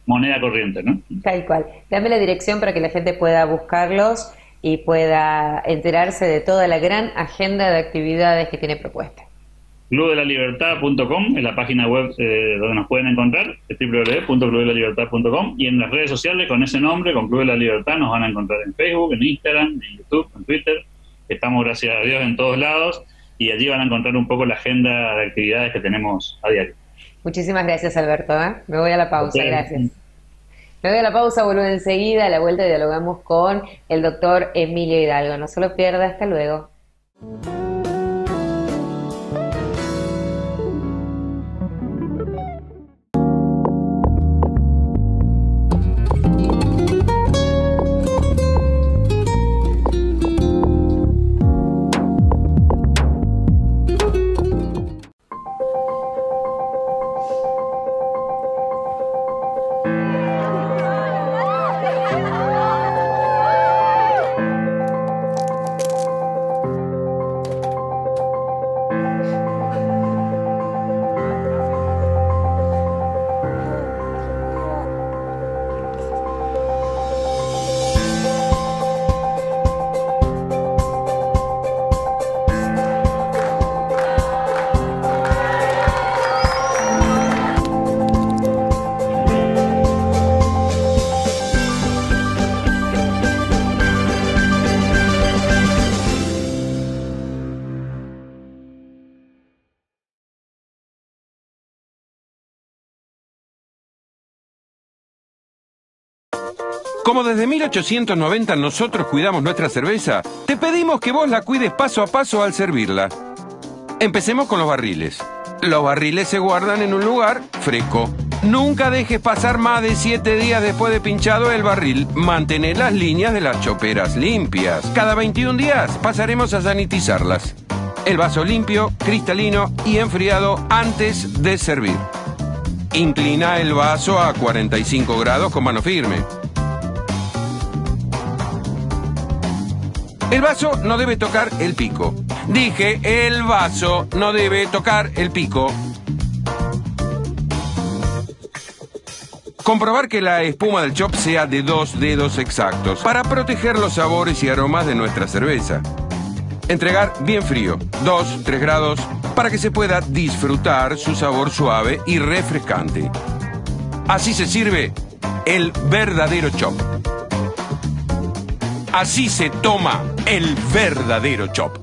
moneda corriente, ¿no? Tal cual. Dame la dirección para que la gente pueda buscarlos y pueda enterarse de toda la gran agenda de actividades que tiene propuesta. clubdelalibertad.com es la página web donde nos pueden encontrar, www.clubdelalibertad.com, y en las redes sociales con ese nombre, con Club de la Libertad, nos van a encontrar en Facebook, en Instagram, en YouTube, en Twitter. Estamos, gracias a Dios, en todos lados, y allí van a encontrar un poco la agenda de actividades que tenemos a diario. Muchísimas gracias, Alberto. Me voy a la pausa, gracias. Me voy a la pausa, vuelvo enseguida. A la vuelta dialogamos con el doctor Emilio Hidalgo. No se lo pierda, hasta luego. Como desde 1890 nosotros cuidamos nuestra cerveza, te pedimos que vos la cuides paso a paso al servirla. Empecemos con los barriles. Los barriles se guardan en un lugar fresco. Nunca dejes pasar más de 7 días después de pinchado el barril. Mantener las líneas de las choperas limpias. Cada 21 días pasaremos a sanitizarlas. El vaso limpio, cristalino y enfriado antes de servir. Inclina el vaso a 45 grados con mano firme. El vaso no debe tocar el pico. Dije, el vaso no debe tocar el pico. Comprobar que la espuma del chop sea de 2 dedos exactos para proteger los sabores y aromas de nuestra cerveza. Entregar bien frío, 2-3 grados, para que se pueda disfrutar su sabor suave y refrescante. Así se sirve el verdadero chop. Así se toma el verdadero chop.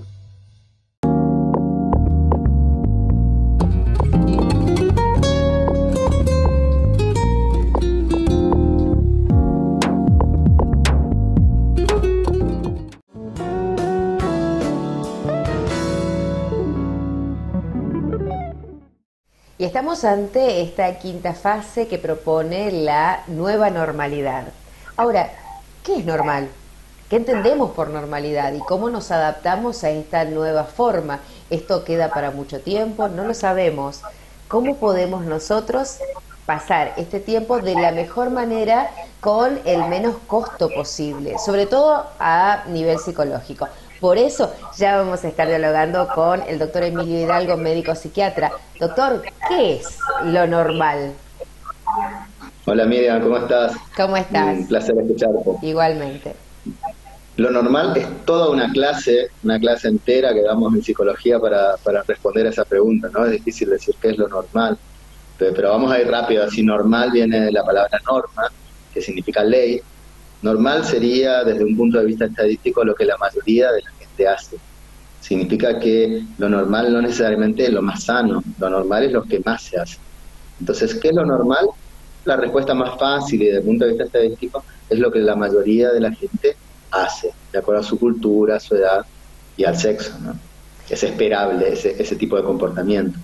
Y estamos ante esta quinta fase que propone la nueva normalidad. Ahora, ¿qué es normal? ¿Qué entendemos por normalidad y cómo nos adaptamos a esta nueva forma? ¿Esto queda para mucho tiempo? No lo sabemos. ¿Cómo podemos nosotros pasar este tiempo de la mejor manera con el menos costo posible? Sobre todo a nivel psicológico. Por eso ya vamos a estar dialogando con el doctor Emilio Hidalgo, médico psiquiatra. Doctor, ¿qué es lo normal? Hola Miriam, ¿cómo estás? ¿Cómo estás? Un placer escucharte. Igualmente. Lo normal es toda una clase entera que damos en psicología para responder a esa pregunta, ¿no? Es difícil decir qué es lo normal, pero vamos a ir rápido. Así, normal viene de la palabra norma, que significa ley. Normal sería, desde un punto de vista estadístico, lo que la mayoría de la gente hace. Significa que lo normal no necesariamente es lo más sano, lo normal es lo que más se hace. Entonces, ¿qué es lo normal? la respuesta más fácil y desde el punto de vista estadístico es lo que la mayoría de la gente hace, de acuerdo a su cultura, a su edad y al sexo, ¿no? Es esperable ese tipo de comportamiento.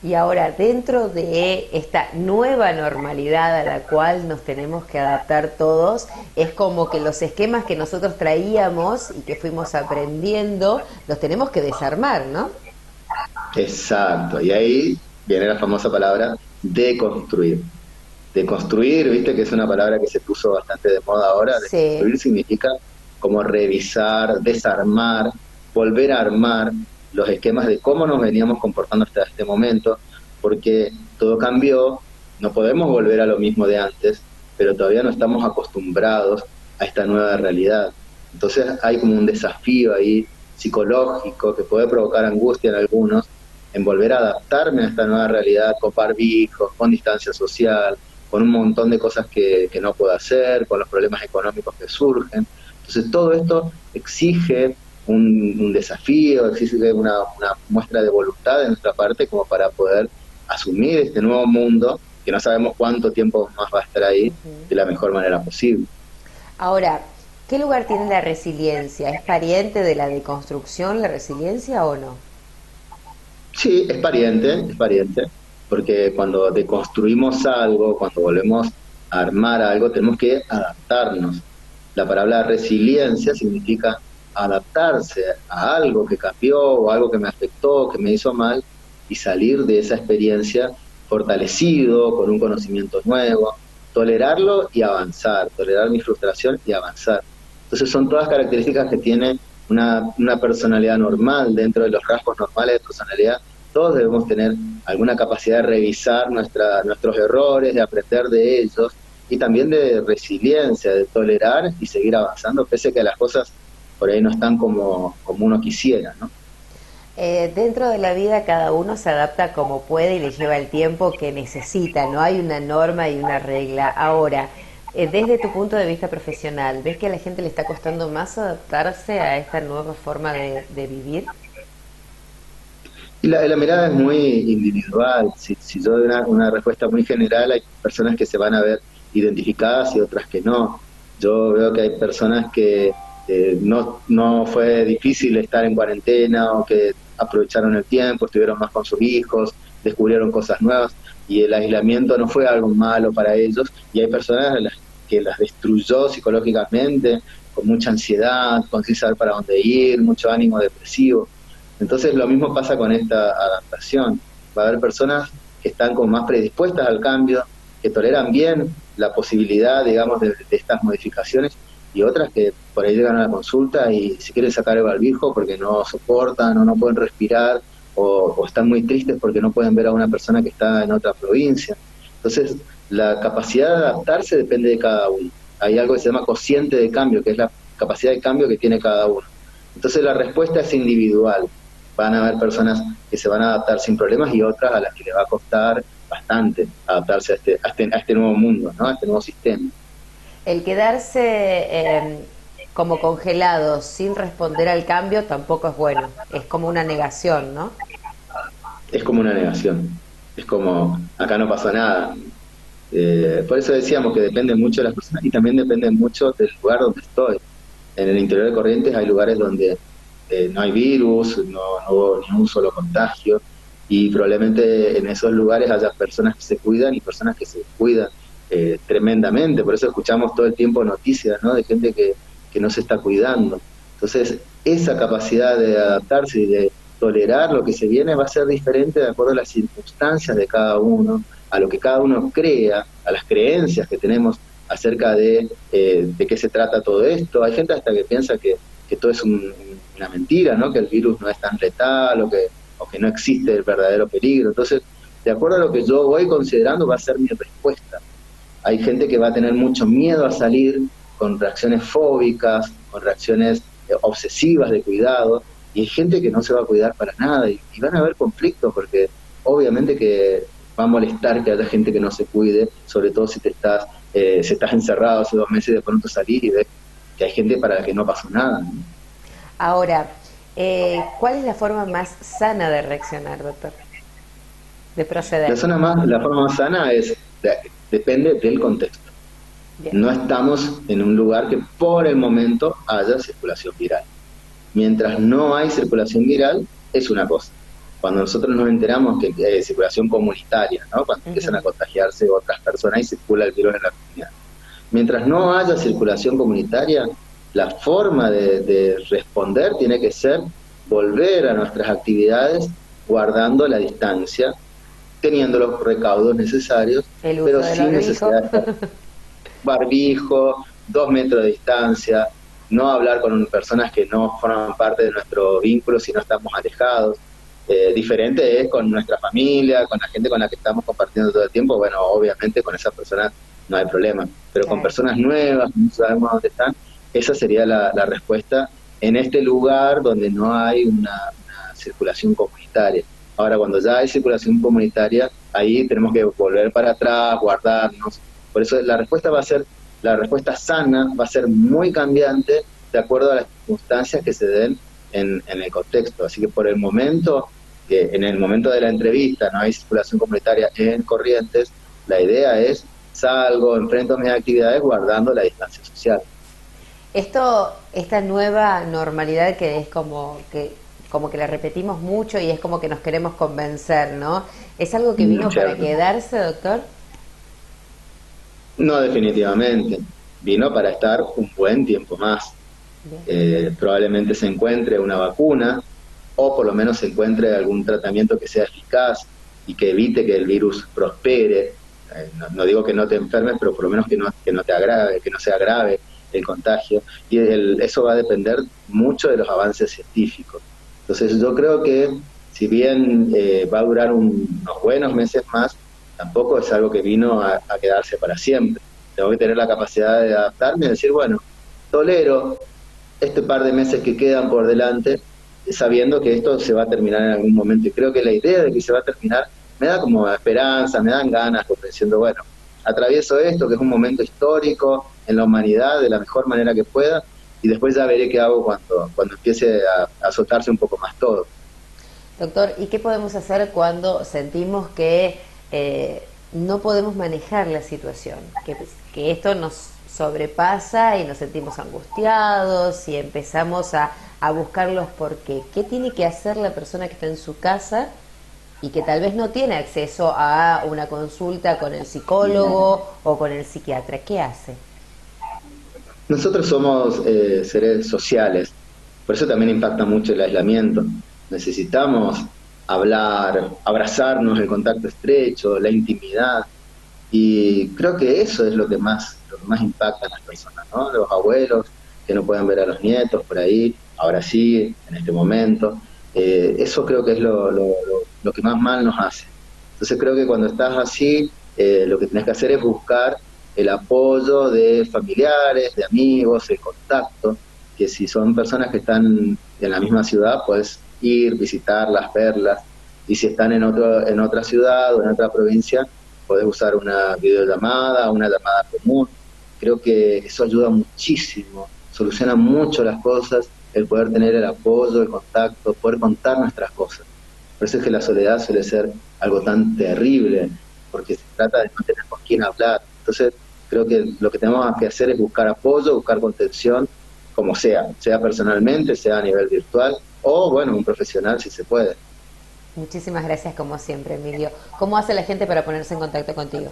Y ahora, dentro de esta nueva normalidad a la cual nos tenemos que adaptar todos, es como que los esquemas que nosotros traíamos y que fuimos aprendiendo, los tenemos que desarmar, ¿no? Exacto, y ahí viene la famosa palabra deconstruir. Deconstruir, viste que es una palabra que se puso bastante de moda ahora. Sí. Deconstruir significa como revisar, desarmar, volver a armar los esquemas de cómo nos veníamos comportando hasta este momento, porque todo cambió, no podemos volver a lo mismo de antes, pero todavía no estamos acostumbrados a esta nueva realidad. Entonces hay como un desafío ahí psicológico que puede provocar angustia en algunos, en volver a adaptarme a esta nueva realidad con barbijos, con distancia social, con un montón de cosas que no puedo hacer, con los problemas económicos que surgen. Entonces todo esto exige un desafío, exige una muestra de voluntad de nuestra parte como para poder asumir este nuevo mundo, que no sabemos cuánto tiempo más va a estar ahí, de la mejor manera posible. Ahora, ¿qué lugar tiene la resiliencia? ¿Es pariente de la deconstrucción la resiliencia o no? Sí, es pariente, porque cuando deconstruimos algo, cuando volvemos a armar algo, tenemos que adaptarnos. La palabra resiliencia significa adaptarse a algo que cambió o algo que me afectó, que me hizo mal, y salir de esa experiencia fortalecido, con un conocimiento nuevo, tolerarlo y avanzar, tolerar mi frustración y avanzar. Entonces son todas características que tiene una personalidad normal. Dentro de los rasgos normales de personalidad, todos debemos tener alguna capacidad de revisar nuestros errores, de aprender de ellos, y también de resiliencia, de tolerar y seguir avanzando, pese a que las cosas por ahí no están como uno quisiera, ¿no? Dentro de la vida cada uno se adapta como puede y le lleva el tiempo que necesita, no hay una norma y una regla. Ahora, desde tu punto de vista profesional, ¿ves que a la gente le está costando más adaptarse a esta nueva forma de vivir? Y la mirada es muy individual. Si yo doy una respuesta muy general, hay personas que se van a ver identificadas y otras que no. Yo veo que hay personas que no fue difícil estar en cuarentena, o que aprovecharon el tiempo, estuvieron más con sus hijos, descubrieron cosas nuevas, y el aislamiento no fue algo malo para ellos. Y hay personas que las destruyó psicológicamente, con mucha ansiedad, con sin saber para dónde ir, mucho ánimo depresivo. Entonces lo mismo pasa con esta adaptación. Va a haber personas que están como más predispuestas al cambio, que toleran bien la posibilidad, digamos, de estas modificaciones, y otras que por ahí llegan a la consulta y se quieren sacar el barbijo porque no soportan o no pueden respirar, o están muy tristes porque no pueden ver a una persona que está en otra provincia. Entonces, la capacidad de adaptarse depende de cada uno. Hay algo que se llama cociente de cambio, que es la capacidad de cambio que tiene cada uno. Entonces, la respuesta es individual. Van a haber personas que se van a adaptar sin problemas y otras a las que les va a costar bastante adaptarse a este nuevo mundo, ¿no? A este nuevo sistema. El quedarse como congelado sin responder al cambio tampoco es bueno, es como una negación, ¿no? Es como una negación, es como acá no pasó nada. Por eso decíamos que depende mucho de las personas y también depende mucho del lugar donde estoy. En el interior de Corrientes hay lugares donde no hay virus, no hubo ni un solo contagio, y probablemente en esos lugares haya personas que se cuidan y personas que se cuidan tremendamente. Por eso escuchamos todo el tiempo noticias, ¿no?, de gente que no se está cuidando. Entonces, esa capacidad de adaptarse y de tolerar lo que se viene va a ser diferente de acuerdo a las circunstancias de cada uno, a lo que cada uno crea, a las creencias que tenemos acerca de qué se trata todo esto. Hay gente hasta que piensa que todo es una mentira, ¿no?, que el virus no es tan letal, o que no existe el verdadero peligro. Entonces, de acuerdo a lo que yo voy considerando, va a ser mi respuesta. Hay gente que va a tener mucho miedo a salir, con reacciones fóbicas, con reacciones obsesivas de cuidado, y hay gente que no se va a cuidar para nada, y van a haber conflictos, porque obviamente que va a molestar que haya gente que no se cuide, sobre todo si estás encerrado hace 2 meses y de pronto salís y ves que hay gente para la que no pasó nada, ¿no? Ahora, ¿cuál es la forma más sana de reaccionar, doctor? De proceder. La forma más sana es depende del contexto. Bien. No estamos en un lugar que por el momento haya circulación viral. Mientras no hay circulación viral, es una cosa. Cuando nosotros nos enteramos que hay circulación comunitaria, ¿no? Cuando empiezan a contagiarse otras personas y circula el virus en la comunidad. Mientras no haya circulación comunitaria, la forma de responder tiene que ser volver a nuestras actividades guardando la distancia, teniendo los recaudos necesarios, pero sin necesidad de barbijo, 2 metros de distancia, no hablar con personas que no forman parte de nuestro vínculo si no estamos alejados. Diferente es con nuestra familia, con la gente con la que estamos compartiendo todo el tiempo. Bueno, obviamente con esas personas no hay problema, pero con personas nuevas, no sabemos dónde están, esa sería la respuesta en este lugar donde no hay una circulación comunitaria. Ahora, cuando ya hay circulación comunitaria, ahí tenemos que volver para atrás, guardarnos. Por eso la respuesta sana va a ser muy cambiante de acuerdo a las circunstancias que se den en el contexto. Así que por el momento, que en el momento de la entrevista no hay circulación comunitaria en Corrientes, la idea es salgo, enfrento mis actividades guardando la distancia social. Esta nueva normalidad que es como que la repetimos mucho y es como que nos queremos convencer, ¿no? ¿Es algo que vino para quedarse, doctor? No, definitivamente. Vino para estar un buen tiempo más. Probablemente se encuentre una vacuna o por lo menos se encuentre algún tratamiento que sea eficaz y que evite que el virus prospere. No digo que no te enfermes, pero por lo menos que no te agrave, que no sea grave el contagio. Y eso va a depender mucho de los avances científicos. Entonces yo creo que si bien va a durar unos buenos meses más, tampoco es algo que vino a quedarse para siempre. Tengo que tener la capacidad de adaptarme y decir, bueno, tolero este par de meses que quedan por delante, sabiendo que esto se va a terminar en algún momento. Y creo que la idea de que se va a terminar me da como esperanza, me dan ganas, como diciendo, bueno, atravieso esto, que es un momento histórico en la humanidad, de la mejor manera que pueda, y después ya veré qué hago cuando empiece a soltarse un poco más todo. Doctor, ¿y qué podemos hacer cuando sentimos que no podemos manejar la situación? Que esto nos sobrepasa y nos sentimos angustiados y empezamos a buscar los por qué. ¿Qué tiene que hacer la persona que está en su casa y que tal vez no tiene acceso a una consulta con el psicólogo o con el psiquiatra? ¿Qué hace? Nosotros somos seres sociales, por eso también impacta mucho el aislamiento. Necesitamos hablar, abrazarnos, el contacto estrecho, la intimidad, y creo que eso es lo que más impacta a las personas, ¿no? Los abuelos que no pueden ver a los nietos por ahí, ahora sí, en este momento, eso creo que es lo que más mal nos hace. Entonces creo que cuando estás así, lo que tenés que hacer es buscar el apoyo de familiares, de amigos, el contacto, que si son personas que están en la misma ciudad, puedes ir, visitarlas, verlas, y si están en otra ciudad o en otra provincia, podés usar una videollamada, una llamada común. Creo que eso ayuda muchísimo, soluciona mucho las cosas, el poder tener el apoyo, el contacto, poder contar nuestras cosas. Por eso es que la soledad suele ser algo tan terrible, porque se trata de no tener con quién hablar. Entonces, creo que lo que tenemos que hacer es buscar apoyo, buscar contención, como sea personalmente, sea a nivel virtual, o bueno, un profesional si se puede. Muchísimas gracias como siempre, Emilio. ¿Cómo hace la gente para ponerse en contacto contigo?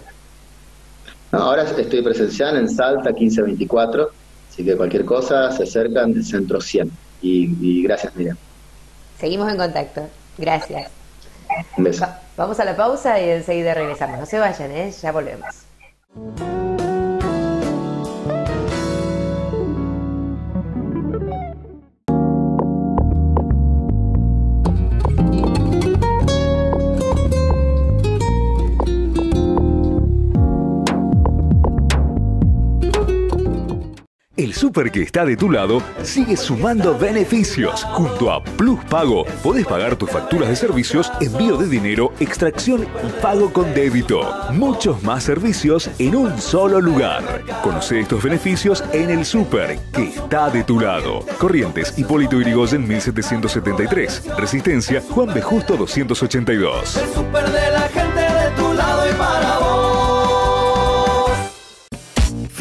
No, ahora estoy presencial en Salta 1524, así que cualquier cosa se acercan del Centro 100. Y gracias, Miriam. Seguimos en contacto. Gracias. Un beso. Vamos a la pausa y enseguida regresamos. No se vayan, ya volvemos. El súper que está de tu lado sigue sumando beneficios. Junto a Plus Pago, podés pagar tus facturas de servicios, envío de dinero, extracción y pago con débito. Muchos más servicios en un solo lugar. Conoce estos beneficios en el súper que está de tu lado. Corrientes, Hipólito Yrigoyen 1773. Resistencia, Juan B. Justo 282. El súper de la gente de tu lado y para vos.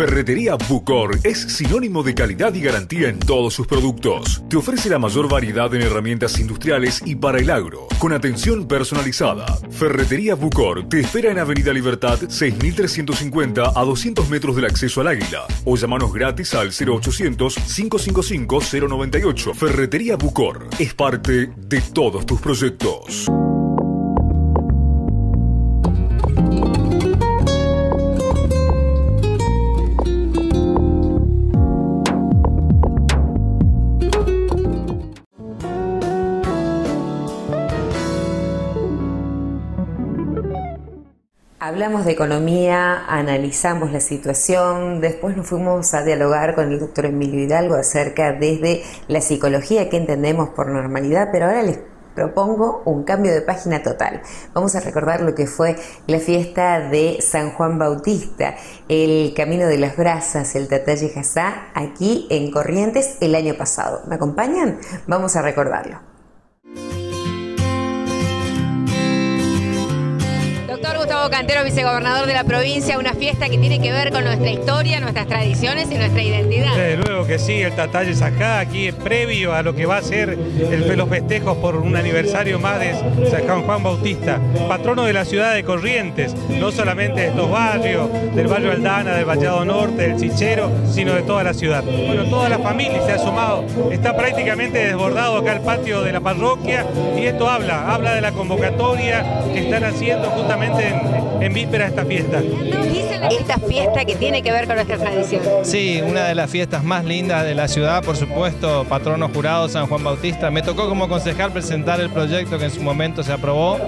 Ferretería Bucor es sinónimo de calidad y garantía en todos sus productos. Te ofrece la mayor variedad en herramientas industriales y para el agro, con atención personalizada. Ferretería Bucor te espera en Avenida Libertad 6350 a 200 metros del acceso al Águila. O llámanos gratis al 0800-555-098. Ferretería Bucor es parte de todos tus proyectos. Hablamos de economía, analizamos la situación, después nos fuimos a dialogar con el doctor Emilio Hidalgo acerca desde la psicología que entendemos por normalidad, pero ahora les propongo un cambio de página total. Vamos a recordar lo que fue la fiesta de San Juan Bautista, el Camino de las Brasas, el Tataye Jazá, aquí en Corrientes el año pasado. ¿Me acompañan? Vamos a recordarlo. Doctor Gustavo Cantero, vicegobernador de la provincia, una fiesta que tiene que ver con nuestra historia, nuestras tradiciones y nuestra identidad. Desde luego que sí, el Tataye Jazá, aquí previo a lo que va a ser los festejos por un aniversario más de San Juan Bautista, patrono de la ciudad de Corrientes, no solamente de estos barrios, del barrio Aldana, del Vallado Norte, del Chichero, sino de toda la ciudad. Bueno, toda la familia se ha sumado, está prácticamente desbordado acá el patio de la parroquia y esto habla de la convocatoria que están haciendo justamente en víspera de esta fiesta. Dicen esta fiesta que tiene que ver con nuestra tradición. Sí, una de las fiestas más lindas de la ciudad, por supuesto, patrono jurado San Juan Bautista. Me tocó como concejal presentar el proyecto que en su momento se aprobó.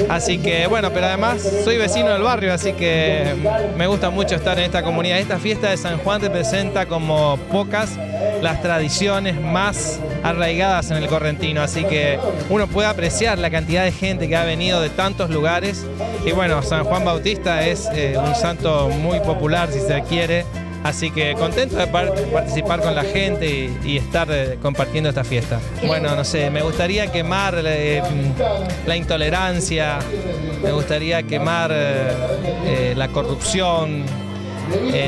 Así que bueno, pero además soy vecino del barrio, así que me gusta mucho estar en esta comunidad. Esta fiesta de San Juan representa como pocas las tradiciones más arraigadas en el correntino, así que uno puede apreciar la cantidad de gente que ha venido de tantos lugares. Y bueno, San Juan Bautista es un santo muy popular, si se quiere. Así que contento de participar con la gente y estar compartiendo esta fiesta. Bueno, no sé, me gustaría quemar la intolerancia, me gustaría quemar la corrupción,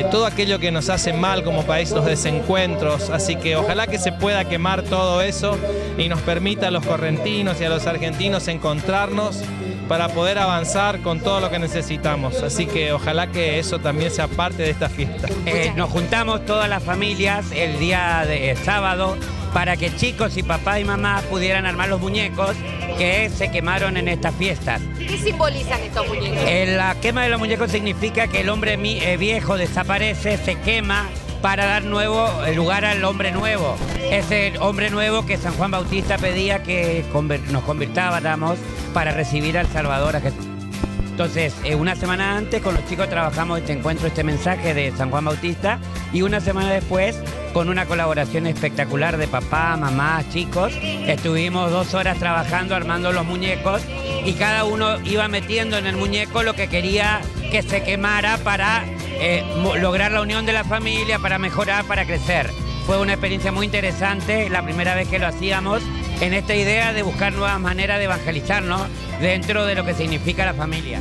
todo aquello que nos hace mal como país, los desencuentros. Así que ojalá que se pueda quemar todo eso y nos permita a los correntinos y a los argentinos encontrarnos para poder avanzar con todo lo que necesitamos. Así que ojalá que eso también sea parte de esta fiesta. Nos juntamos todas las familias el día de sábado para que chicos y papá y mamá pudieran armar los muñecos que se quemaron en estas fiestas. ¿Qué simbolizan estos muñecos? La quema de los muñecos significa que el hombre viejo desaparece, se quema para dar lugar al hombre nuevo. Es el hombre nuevo que San Juan Bautista pedía que nos convirtáramos para recibir al Salvador, a Jesús. Entonces, una semana antes con los chicos trabajamos este encuentro, este mensaje de San Juan Bautista, y una semana después, con una colaboración espectacular de papá, mamá, chicos, estuvimos 2 horas trabajando, armando los muñecos, y cada uno iba metiendo en el muñeco lo que quería que se quemara para lograr la unión de la familia, para mejorar, para crecer. Fue una experiencia muy interesante, la primera vez que lo hacíamos, en esta idea de buscar nuevas maneras de evangelizarnos dentro de lo que significa la familia.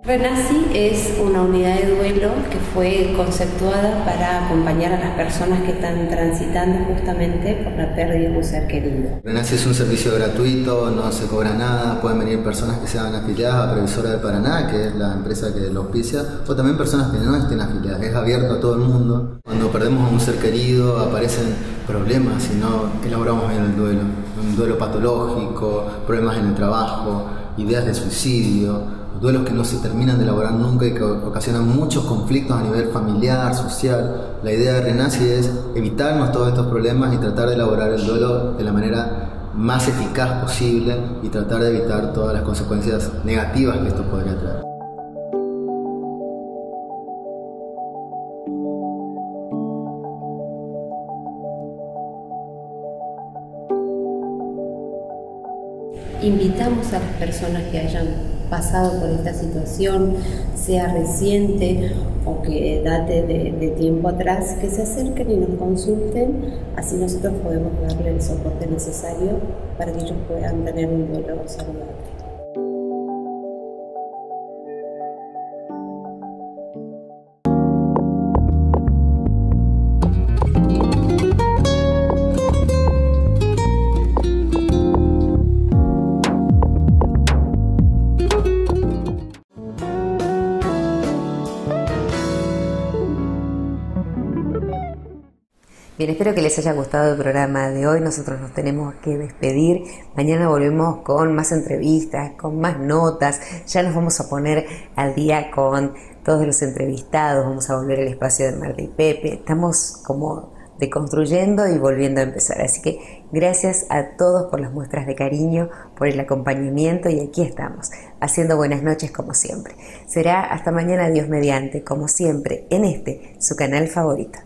Renaci es una unidad de duelo que fue conceptuada para acompañar a las personas que están transitando justamente por la pérdida de un ser querido. Renaci es un servicio gratuito, no se cobra nada, pueden venir personas que sean afiliadas a Previsora del Paraná, que es la empresa que lo auspicia, o también personas que no estén afiliadas, es abierto a todo el mundo. Cuando perdemos a un ser querido aparecen problemas y no elaboramos bien el duelo, un duelo patológico, problemas en el trabajo, ideas de suicidio, duelos que no se terminan de elaborar nunca y que ocasionan muchos conflictos a nivel familiar, social. La idea de Renaci es evitarnos todos estos problemas y tratar de elaborar el duelo de la manera más eficaz posible y tratar de evitar todas las consecuencias negativas que esto podría traer. invitamos a las personas que hayan pasado por esta situación, sea reciente o que date de tiempo atrás, que se acerquen y nos consulten, así nosotros podemos darle el soporte necesario para que ellos puedan tener un duelo saludable. Bien, espero que les haya gustado el programa de hoy. Nosotros nos tenemos que despedir. Mañana volvemos con más entrevistas, con más notas. Ya nos vamos a poner al día con todos los entrevistados. Vamos a volver al espacio de Marta y Pepe. Estamos como deconstruyendo y volviendo a empezar. Así que gracias a todos por las muestras de cariño, por el acompañamiento, y aquí estamos, haciendo buenas noches como siempre. Será hasta mañana, Dios mediante, como siempre, en su canal favorito.